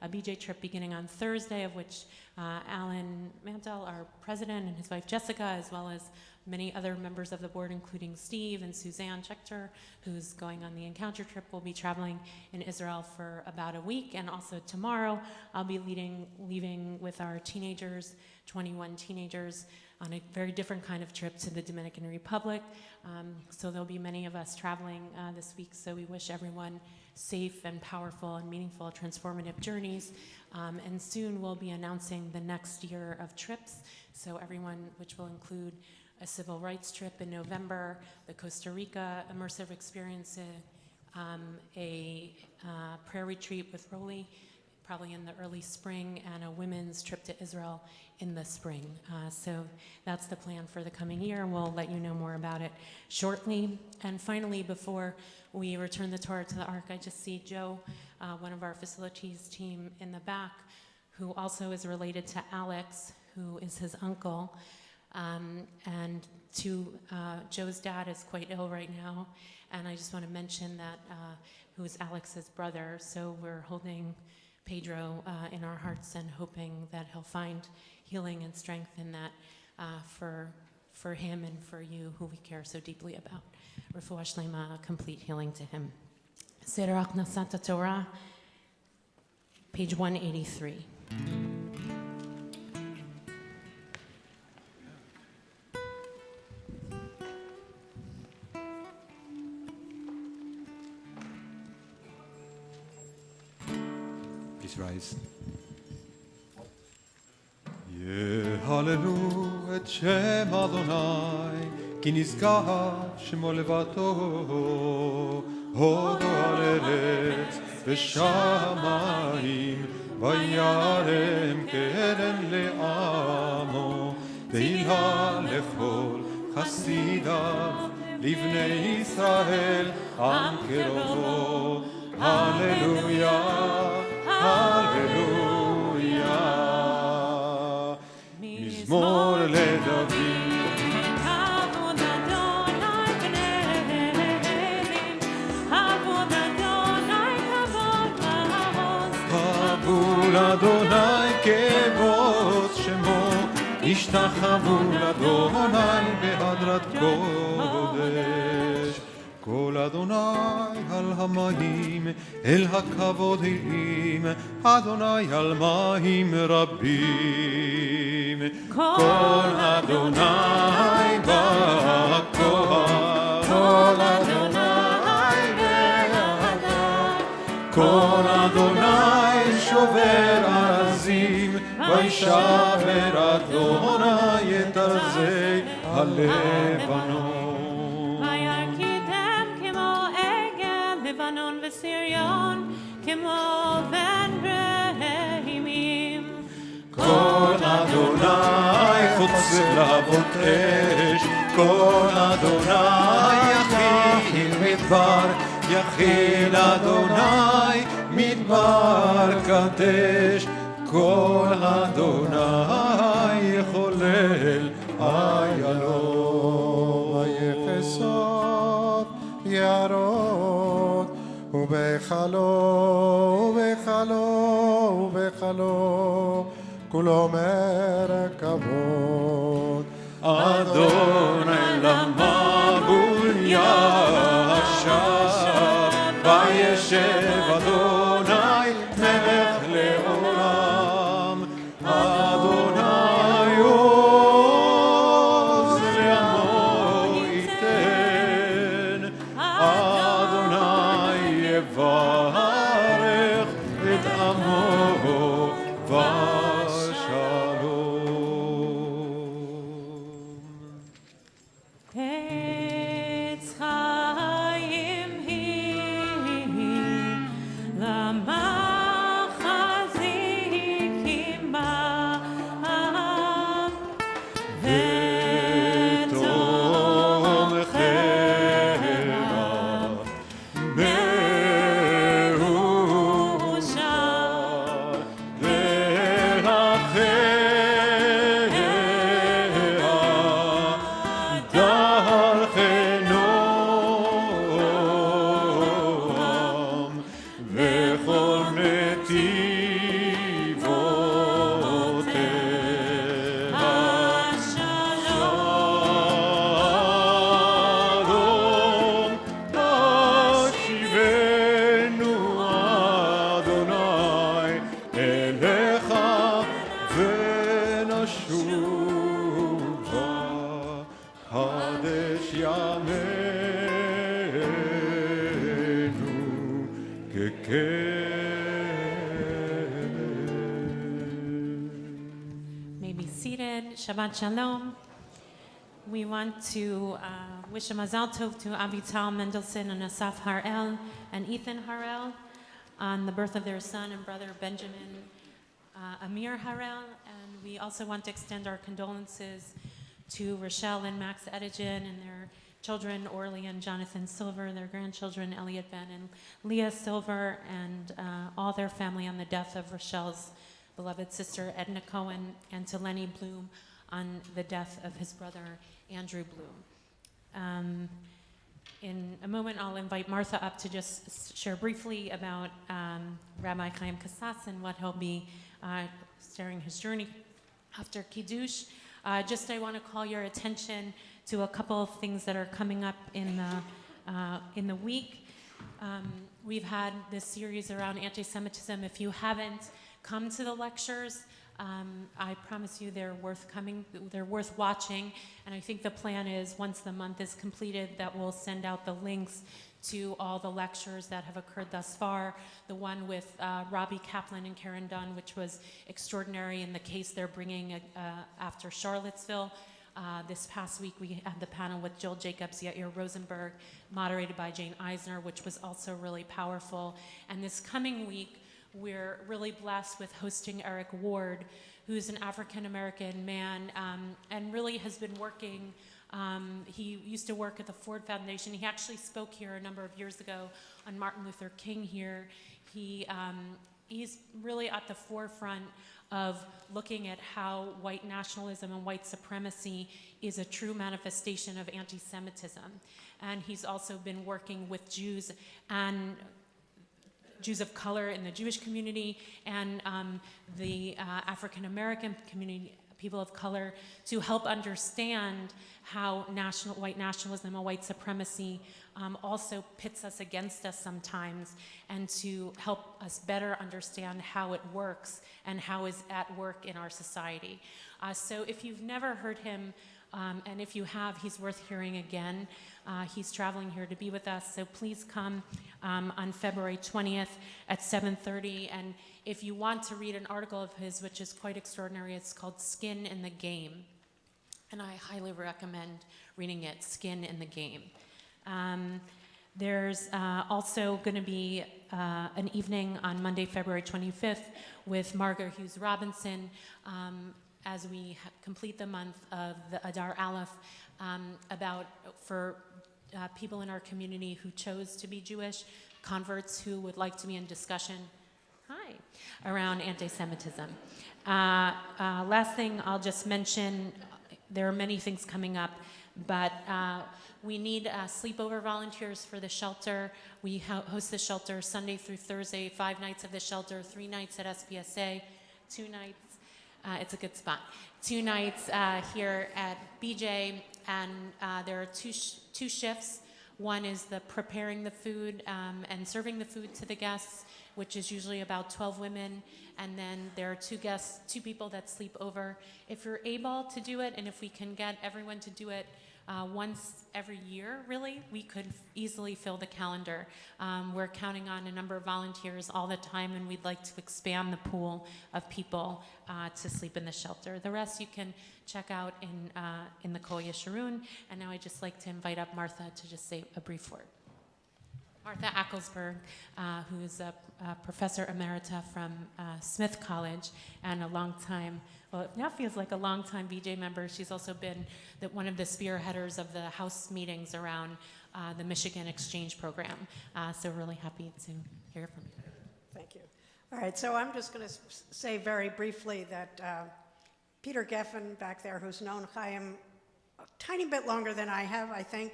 BJ trip beginning on Thursday, of which Alan Mantel, our president, and his wife Jessica, as well as many other members of the board, including Steve and Suzanne Schechter, who's going on the Encounter trip, will be traveling in Israel for about a week. And also tomorrow, I'll be leaving with our teenagers, 21 teenagers, on a very different kind of trip to the Dominican Republic. So there'll be many of us traveling this week, so we wish everyone safe and powerful and meaningful, transformative journeys. And soon we'll be announcing the next year of trips, so everyone, which will include a civil rights trip in November, the Costa Rica immersive experience, a prayer retreat with Roli, probably in the early spring, and a women's trip to Israel in the spring. So that's the plan for the coming year, and we'll let you know more about it shortly. And finally, before we return the Torah to the Ark, I just see Joe, one of our facilities team in the back, who also is related to Alex, who is his uncle. And Joe's dad is quite ill right now, and I just want to mention that who is Alex's brother, so we're holding Pedro in our hearts and hoping that he'll find healing and strength in that for him and for you, who we care so deeply about. Refuah Shlema, complete healing to him. Sederach Nasata Torah, page 183. Please rise. יהללו את שם אדוני, כי נשגב שמו לבדו, הודו על ארץ ושמיים, וירם קרן לעמו, תהילה לכל חסידיו, לבני ישראל עם קרובו, הללויה, הללויה. מזמור לדוד. כבוד אדוני בנביאים, כבוד אדוני כבוד לעוז. כבוד אדוני כבוד שמו, השתחוו לאדוני בהדרת קודש. קול אדוני על המים, אל הכבוד הרים, אדוני על מים רבים. קול אדוני בכוח, קול אדוני בהדר, קול אדוני שובר ארזים, וישבר אדוני את ארזי הלבנון. וירקידם כמו עגל לבנון וסריון, כמו בן רהימים. קול אדוני חוצב להבות אש, קול אדוני יכיל מדבר, יכיל אדוני מדבר קדש, קול אדוני יחולל איילון. ויחסות יערות ובכלו ובכלו ובכלו כולו מרכבות. אדוני למבול ישב, וישב אדוני מלך לעולם. אדוני עוז לעמו ייתן, אדוני יברך את עמו Shabbat Shalom. We want to wish a Mazel Tov to Avital Mendelson and Asaf Harel and Ethan Harel on the birth of their son and brother Benjamin Amir Harel. And we also want to extend our condolences to Rochelle and Max Edigen and their children, Orly and Jonathan Silver, their grandchildren, Elliot Ben and Leah Silver, and all their family on the death of Rochelle's beloved sister Edna Cohen, and to Lenny Bloom on the death of his brother Andrew Bloom. In a moment, I'll invite Martha up to just share briefly about Rabbi Chaim Kassas and what he'll be sharing his journey after Kiddush. I want to call your attention to a couple of things that are coming up in the week. We've had this series around anti-Semitism. If you haven't come to the lectures, I promise you they're worth coming, they're worth watching, and I think the plan is once the month is completed that we'll send out the links to all the lectures that have occurred thus far. The one with Rabbi Kaplan and Karen Dunn, which was extraordinary in the case they're bringing after Charlottesville. This past week we had the panel with Jill Jacobs, Yair Rosenberg, moderated by Jane Eisner, which was also really powerful. And this coming week, we're really blessed with hosting Eric Ward, who's an African-American man and really has been working. He used to work at the Ford Foundation. He actually spoke here a number of years ago on Martin Luther King here. He's really at the forefront of looking at how white nationalism and white supremacy is a true manifestation of anti-Semitism. And he's also been working with Jews and Jews of color in the Jewish community and the African-American community, people of color, to help understand how white nationalism and white supremacy also pits us against us sometimes, and to help us better understand how it works and how is at work in our society. So if you've never heard him, and if you have, he's worth hearing again. He's traveling here to be with us, so please come on February 20th at 7:30. And if you want to read an article of his, which is quite extraordinary, it's called Skin in the Game. And I highly recommend reading it, Skin in the Game. There's also going to be an evening on Monday, February 25th with Margaret Hughes Robinson as we complete the month of the Adar Aleph for people in our community who chose to be Jewish, converts who would like to be in discussion, around anti-Semitism. Last thing I'll just mention, there are many things coming up, but we need sleepover volunteers for the shelter. We host the shelter Sunday through Thursday, 5 nights of the shelter, 3 nights at SPSA, 2 nights, it's a good spot, 2 nights here at BJ, and there are two shifts. One is the preparing the food and serving the food to the guests, which is usually about 12 women, and then there are 2 people that sleep over. If you're able to do it, and if we can get everyone to do it once every year, really, we could easily fill the calendar. We're counting on a number of volunteers all the time, and we'd like to expand the pool of people to sleep in the shelter. The rest you can check out in the Kol Yesharun. And now I'd just like to invite up Martha to just say a brief word. Martha Acklesberg, who's a professor emerita from Smith College and a long time, well, it now feels like a long time VJ member. She's also been one of the spearheaders of the House meetings around the Michigan Exchange Program. So really happy to hear from you. Thank you. All right, so I'm just going to say very briefly that Peter Geffen back there, who's known Chaim a tiny bit longer than I have, I think,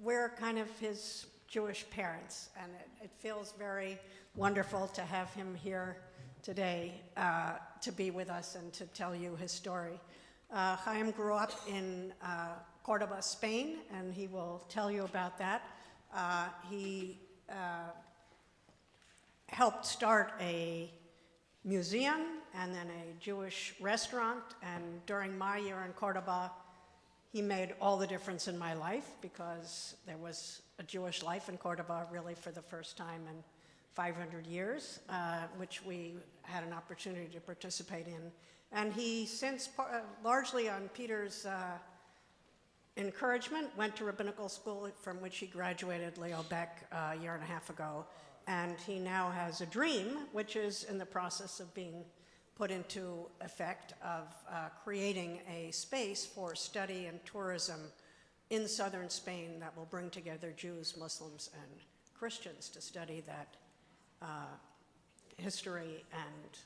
we're kind of his Jewish parents, and it feels very wonderful to have him here today to be with us and to tell you his story. Chaim grew up in Cordoba, Spain, and he will tell you about that. He helped start a museum and then a Jewish restaurant, and during my year in Cordoba, he made all the difference in my life because there was a Jewish life in Cordoba really for the first time in 500 years, which we had an opportunity to participate in. And he since, largely on Peter's encouragement, went to rabbinical school from which he graduated Leo Beck a year and a half ago. And he now has a dream, which is in the process of being put into effect, of creating a space for study and tourism in southern Spain that will bring together Jews, Muslims, and Christians to study that history and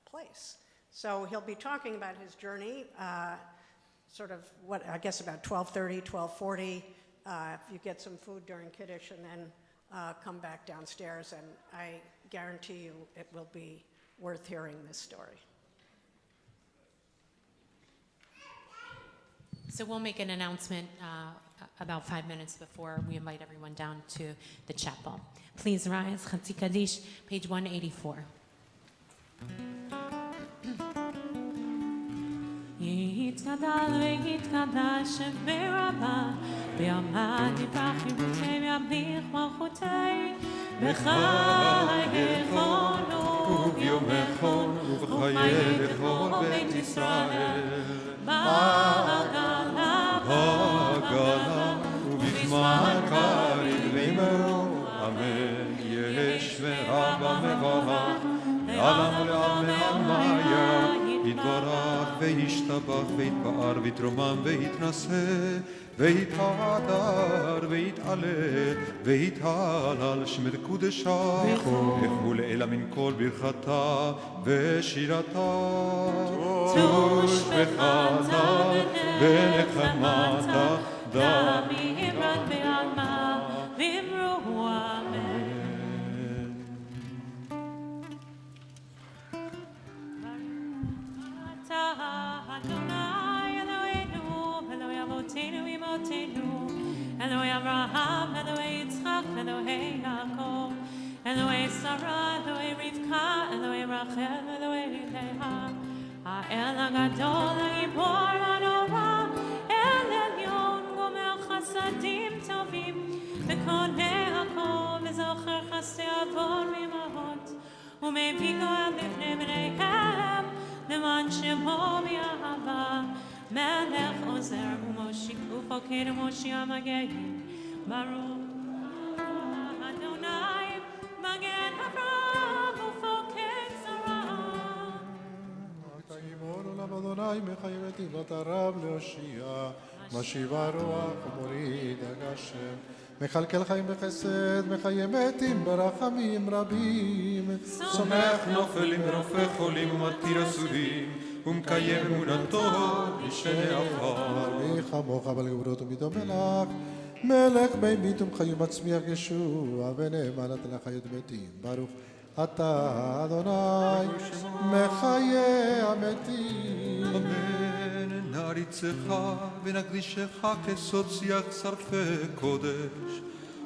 place. So he'll be talking about his journey, sort of what, I guess about 12:30, 12:40. If you get some food during Kiddush, and then come back downstairs, and I guarantee you it will be worth hearing this story. So we'll make an announcement about 5 minutes before we invite everyone down to the chapel. Please rise, Chatzi Kaddish, page 184. יתגדל ויתקדש ברבה, ביומא יפרח ירושלים ימליך מלכותי, בחייכון וביומכון ובחיי לכל בית ישראל. בעגלה ובזמן קריב ואמרו אמן. יש ורבה מברך לעולם ולעד מעלמיה, יתברך וישתבח ויתפאר ויתרומם ויתנשא ויתהדר ויתעלה ויתהלל שמך קודשה, לכו לאלה מן כל ברכתה ושירתה. תוש וחזר ונחמתה דמי עברת בעלמה ואמרו אמן. אדוני אלוהינו אלוהי אבותינו אמותינו Eloi Abraham, Eloi Yitzchak, Eloi Yaakov, Eloi Sarah, Eloi Rivka, Eloi Rachel, Eloi Leah, Ha'el HaGadol, HaGibor, HaNorah, El Elyon, Gomer Chasadim Tovim, V'koneh HaKol, V'zocher Chasdei Avon V'imahot, U'mevii Goel B'fnei B'neihem, L'man Shemo B'Yahava, Melech Ozer U'Moshi Ufoked U'Moshi Amagehim, Baruch Adonai, Magen Avraham Ufoked Sarah. גיבור עולם אדוני מחייב את תיבת הרב להושיע, משיבה רוח ומוריד הגשם, מכלכל חיים בחסד, מחיה מתים ברחמים רבים, סומך נופלים ורופא חולים ומתיר אסורים, ומקיים אמונתו בשני עפר. מי כמוך אבל גבורות ומדום מלך, מלך בי מית ומחיים מצמיח ישוע, ונאמן אתה לחיות מתים, ברוך אתה אדוני מחיה המתים. אמן. נעריצך ונקדישך כסוד שיח שרפי קודש,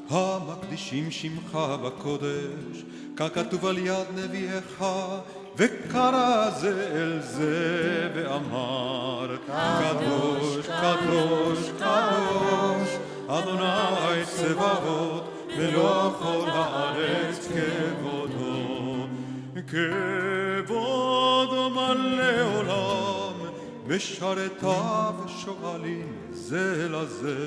המקדישים שמך בקודש, ככתוב על יד נביאך, וקרא זה אל זה ואמר, קדוש, קדוש, קדוש, אדוני צבאות, מלוא כל הארץ כבודו, כבודו מלא עולם, משרתיו שואלים זה לזה,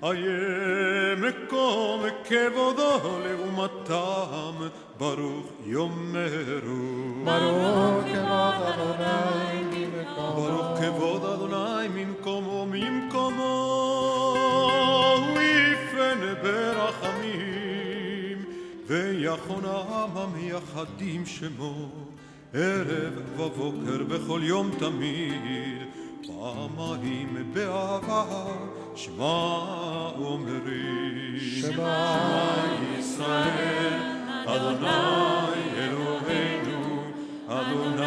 איה מקום כבודו לעומתם, ברוך יאמרו. ברוך כבוד אדוני ממקומו, ברוך כבוד אדוני ממקומו, ממקומו הוא יפן ברחמים, ויחונם המייחדים שמו, ערב ובוקר בכל יום תמיד, פעמיים באהבה שמע אומרים. שמע ישראל אדוני אלוהינו, אדוני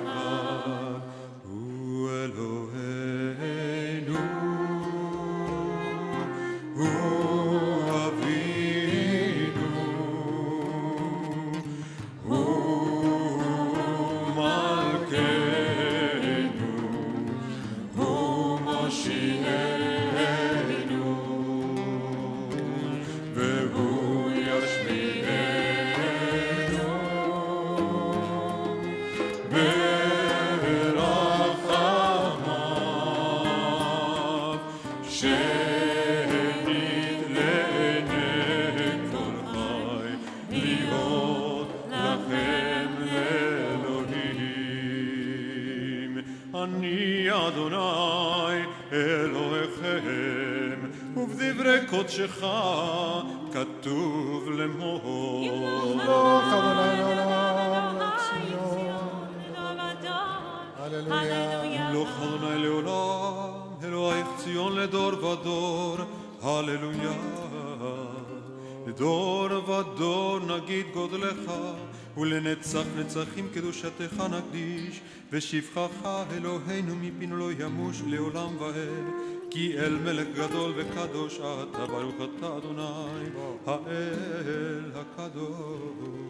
אחד הוא אלוהינו, הוא אבינו, הוא מלכנו, הוא מושיענו, והוא ישמיענו ברחמיו, שנית לעיני כל חי, להיות לכם לאלוהים. אני אדוני אלוהיכם, ובדברי קודשך כתוב לאמור. ברוך אדוני לעולם לציון, הללויה. המלוך אדוני לעולם, אלוהיך ציון לדור ודור, הללויה. לדור ודור נגיד גודלך, ולנצח נצחים קדושתך נקדיש, ושבחך אלוהינו מפינו לא ימוש לעולם ועד, כי אל מלך גדול וקדוש אתה, ברוך אתה אדוני האל הקדוש.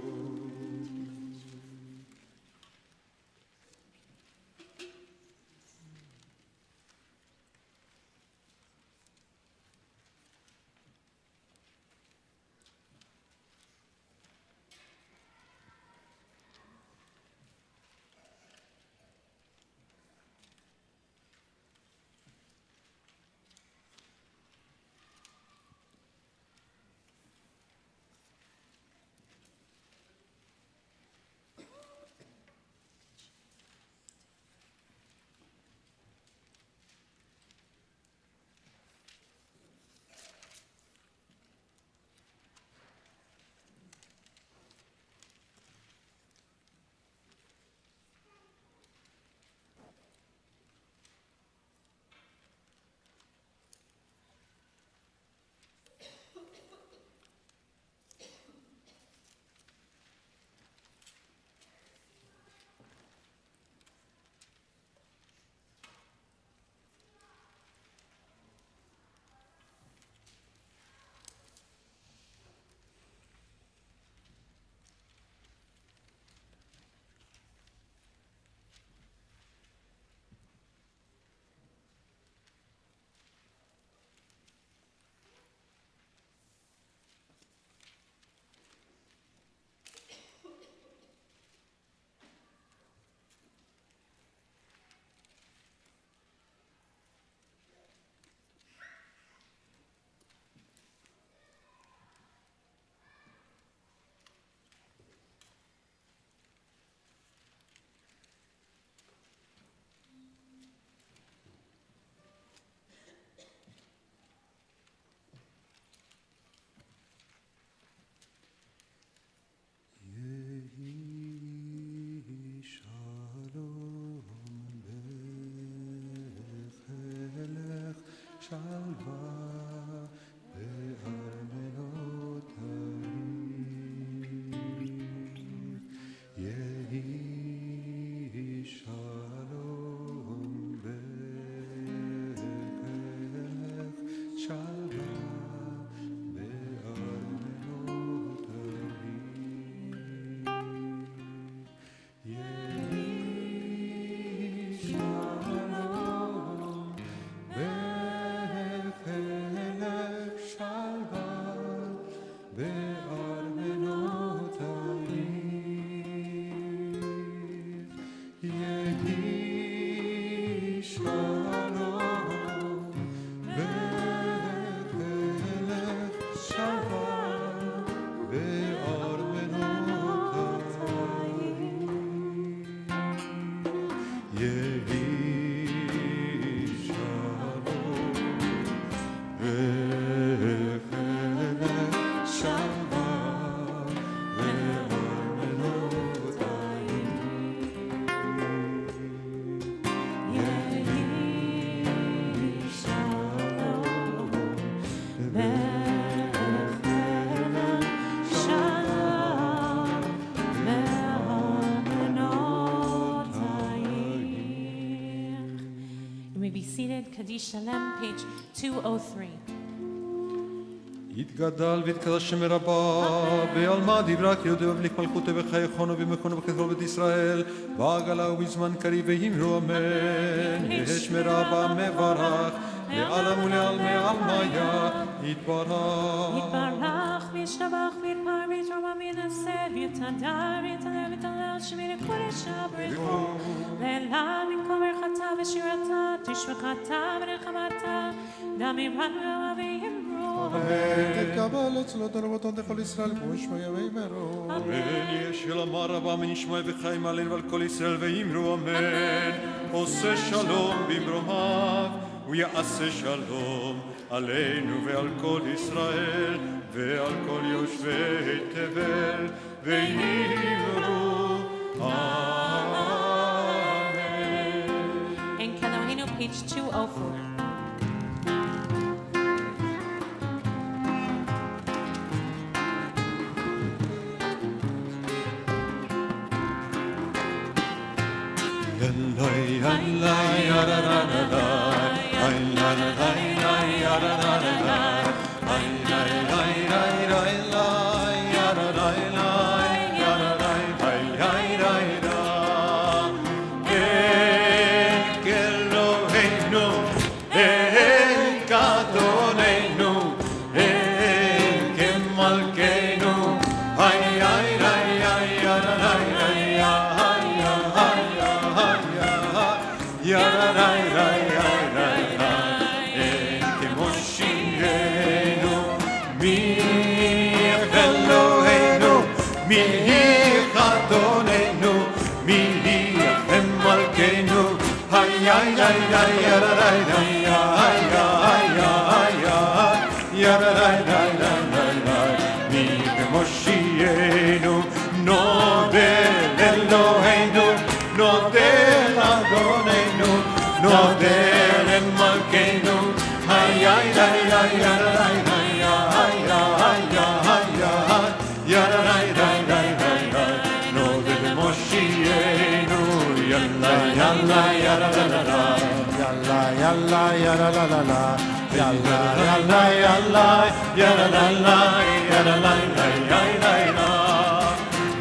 Kaddish Shalem, page 203. יתגדל ויתקדש שם רבה, בעלמא דברה כי יודע ובליק מלכותו וחייכונו ומכונו וכתבו בית ישראל, בעגלה ובזמן קריב ואמרו אמן. יש מרבה מברך, לעלם ולעלמי עלמיה, יתברך. יתברך וישתבח ויתפאר ויתרומם וינסה ויתהדר ויתעלה ויתהלל שמי לקודש הבריחו. לעילם ינקום ברכתה ושירתה, תשבחתה ונחמתה, דמים רבה ויאמרו. תתקבל אצלו תרבותון דכל ישראל כמו ישמעיה ויאמרו. אמן. יש אלמה רבה מנשמע וחיים עלינו ועל כל ישראל ואמרו אמן. עושה שלום במרומיו ויעשה שלום עלינו ועל כל ישראל ועל כל יושבי תבל ואמרו אמן. In Kelohinu, page 204.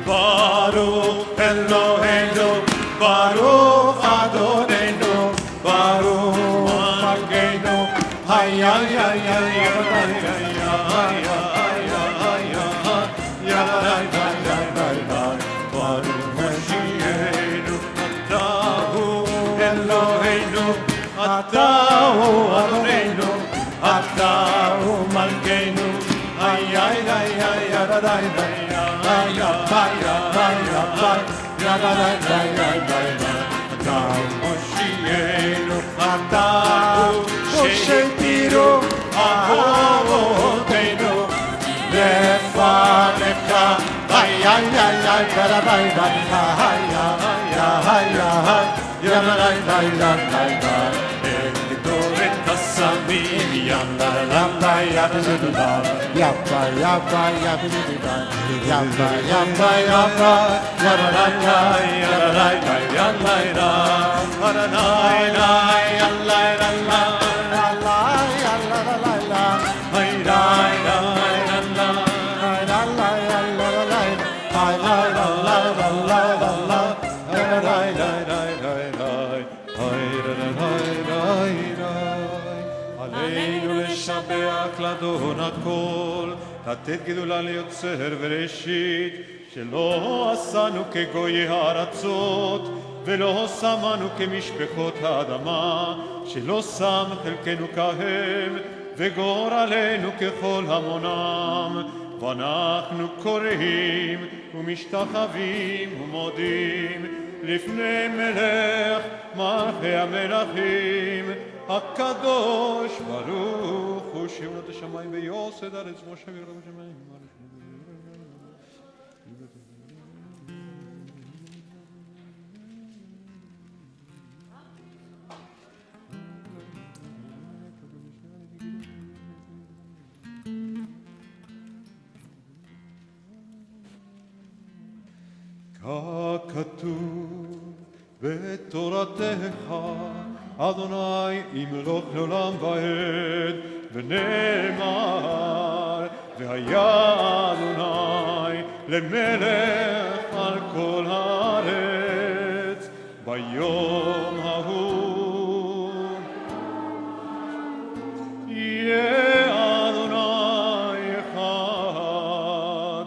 Baruch Eloheinu, Baruch Adonenu, Baruch Malkeinu, hay hay hay hay hay hay Baruch Mashiachenu, Atahu Eloheinu, Atahu Adonenu, Atahu Malkeinu, hay hay hay hay קסמים יאללה ללה יאללה Yabba, yabba, yabba, yabba, yabba, yabba, עלינו לשבח לאדון הכל, לתת גדולה ליוצר וראשית, שלא עשנו כגויי הארצות, ולא שמנו כמשפחות האדמה, שלא שם חלקנו כהם, וגורלנו ככל המונם. ואנחנו קוראים ומשתחווים ומודים לפני מלך מלכי המלכים, הקדוש ברוך הוא שירת השמיים ויוסד הארץ משה וירום השמיים. ככתוב בתורתך אדוני ימלוך לעולם ועד, ונאמר והיה אדוני למלך על כל הארץ. ביום ההוא יהיה אדוני אחד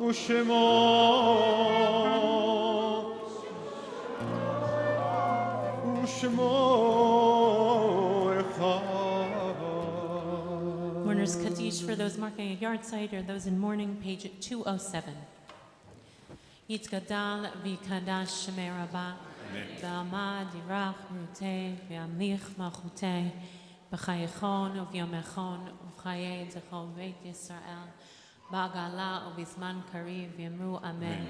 ושמו Mourner's Kaddish for those marking a yard site or those in mourning, page 207. Yitzgadal v'kadash shemei Rabba v'amad yirach rutei v'amlich malchutei b'chayechon u'v'yomechon u'v'chayei zechol beit Yisrael ba'gala u'v'zman kariv v'yamru amen.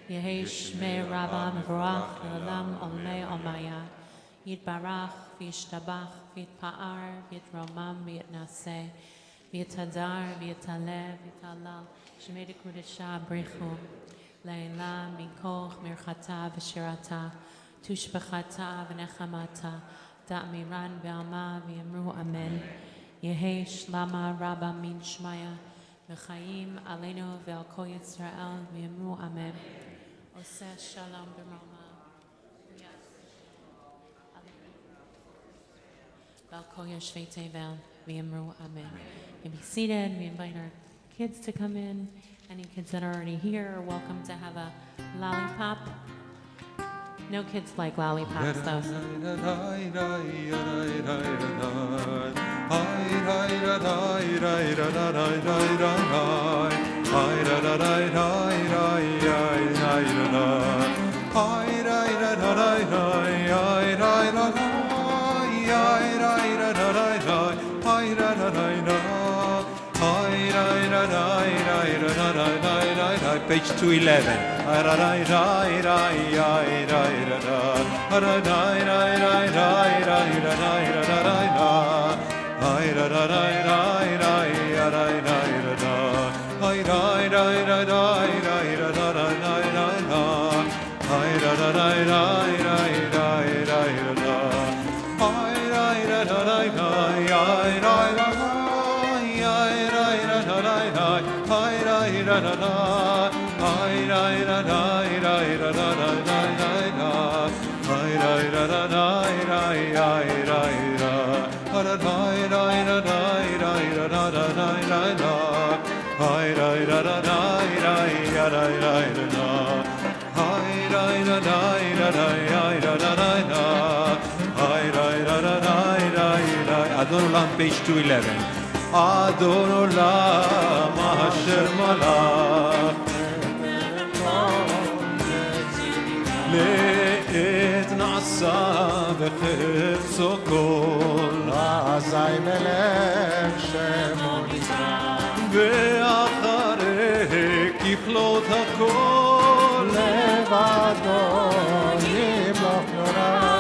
Yehei shmei Rabba mevorach l'olam olmei olmaya Yitbarach v'yishtabach v'yitpa'ar v'yitromam v'yitnaseh v'yitadar v'yitaleh v'yitalal shemei dekudesha brichu leila minkoch mirchata v'shirata tushbechata v'nechamata da'miran v'alma v'yamru amen. Yehei shlama rabba min shmaya v'chayim aleinu v'al kol Yisrael v'yamru amen. Oseh shalom b'roma Balko Yoshvei Tevel, V'yamru Amen. You may be seated. We invite our kids to come in. Any kids that are already here are welcome to have a lollipop. No kids like lollipops, though. Page 211. Adon Olam, page 211. Adon Olam, Asher Malach לעת נעשה בחפצו כל אזי מלך שמו נקרא ואחרי ככלות הכל לבדו ימלוך נורא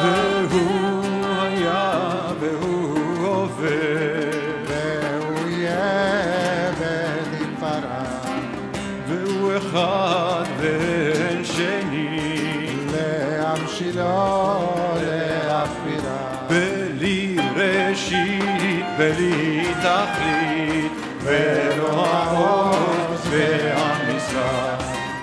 והוא היה והוא עובר אחד ואין שני, להמשילו, להכפילה, בלי ראשית, בלי תכלית, ולא העוז והמשרה,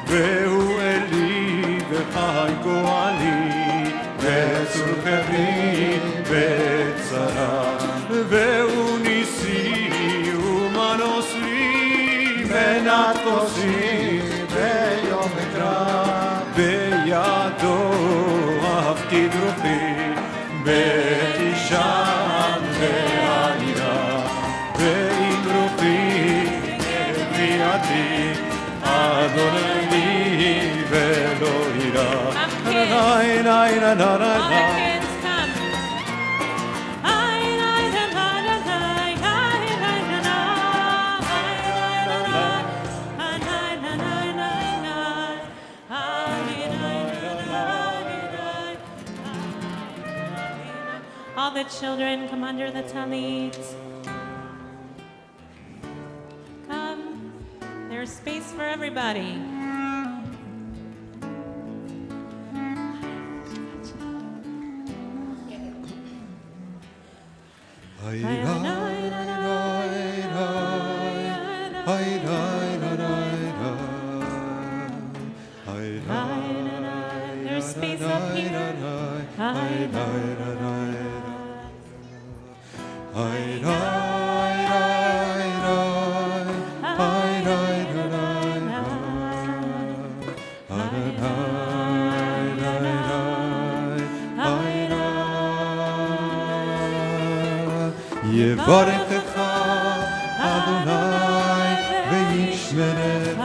והוא אלי וחי גואלי, וצור קרי וצרה, והוא ניסי ומנוס לי, מנת כוסי ביום מקרא, בידו הפקיד רוחי, בתשען וענירה, ועם רוחי בידי, אדוני לי ולא יירא. נאי נאי נאי נאי. All the children come under the talit. Come. There's space for everybody. There's space up here. יברכך אדוני וישמרך,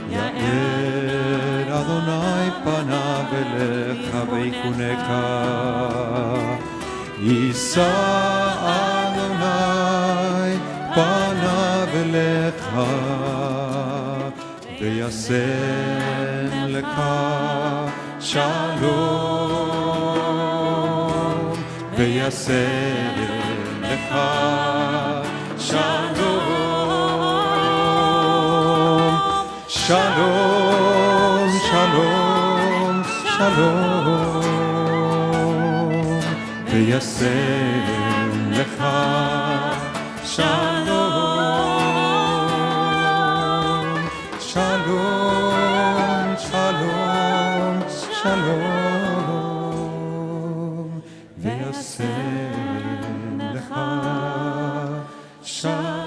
יאר אדוני פניו אליך ויחונך, יישא אדוני פניו אליך וישם לך שלום, וישם לך שלום, שלום, שלום, שלום, וישם לך שלום, שלום, שלום, שלום, וישם לך שלום.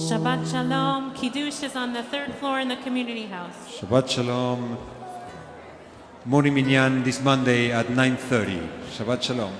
Shabbat Shalom. Kiddush is on the third floor in the community house. Shabbat Shalom. Morning Minyan this Monday at 9:30. Shabbat Shalom.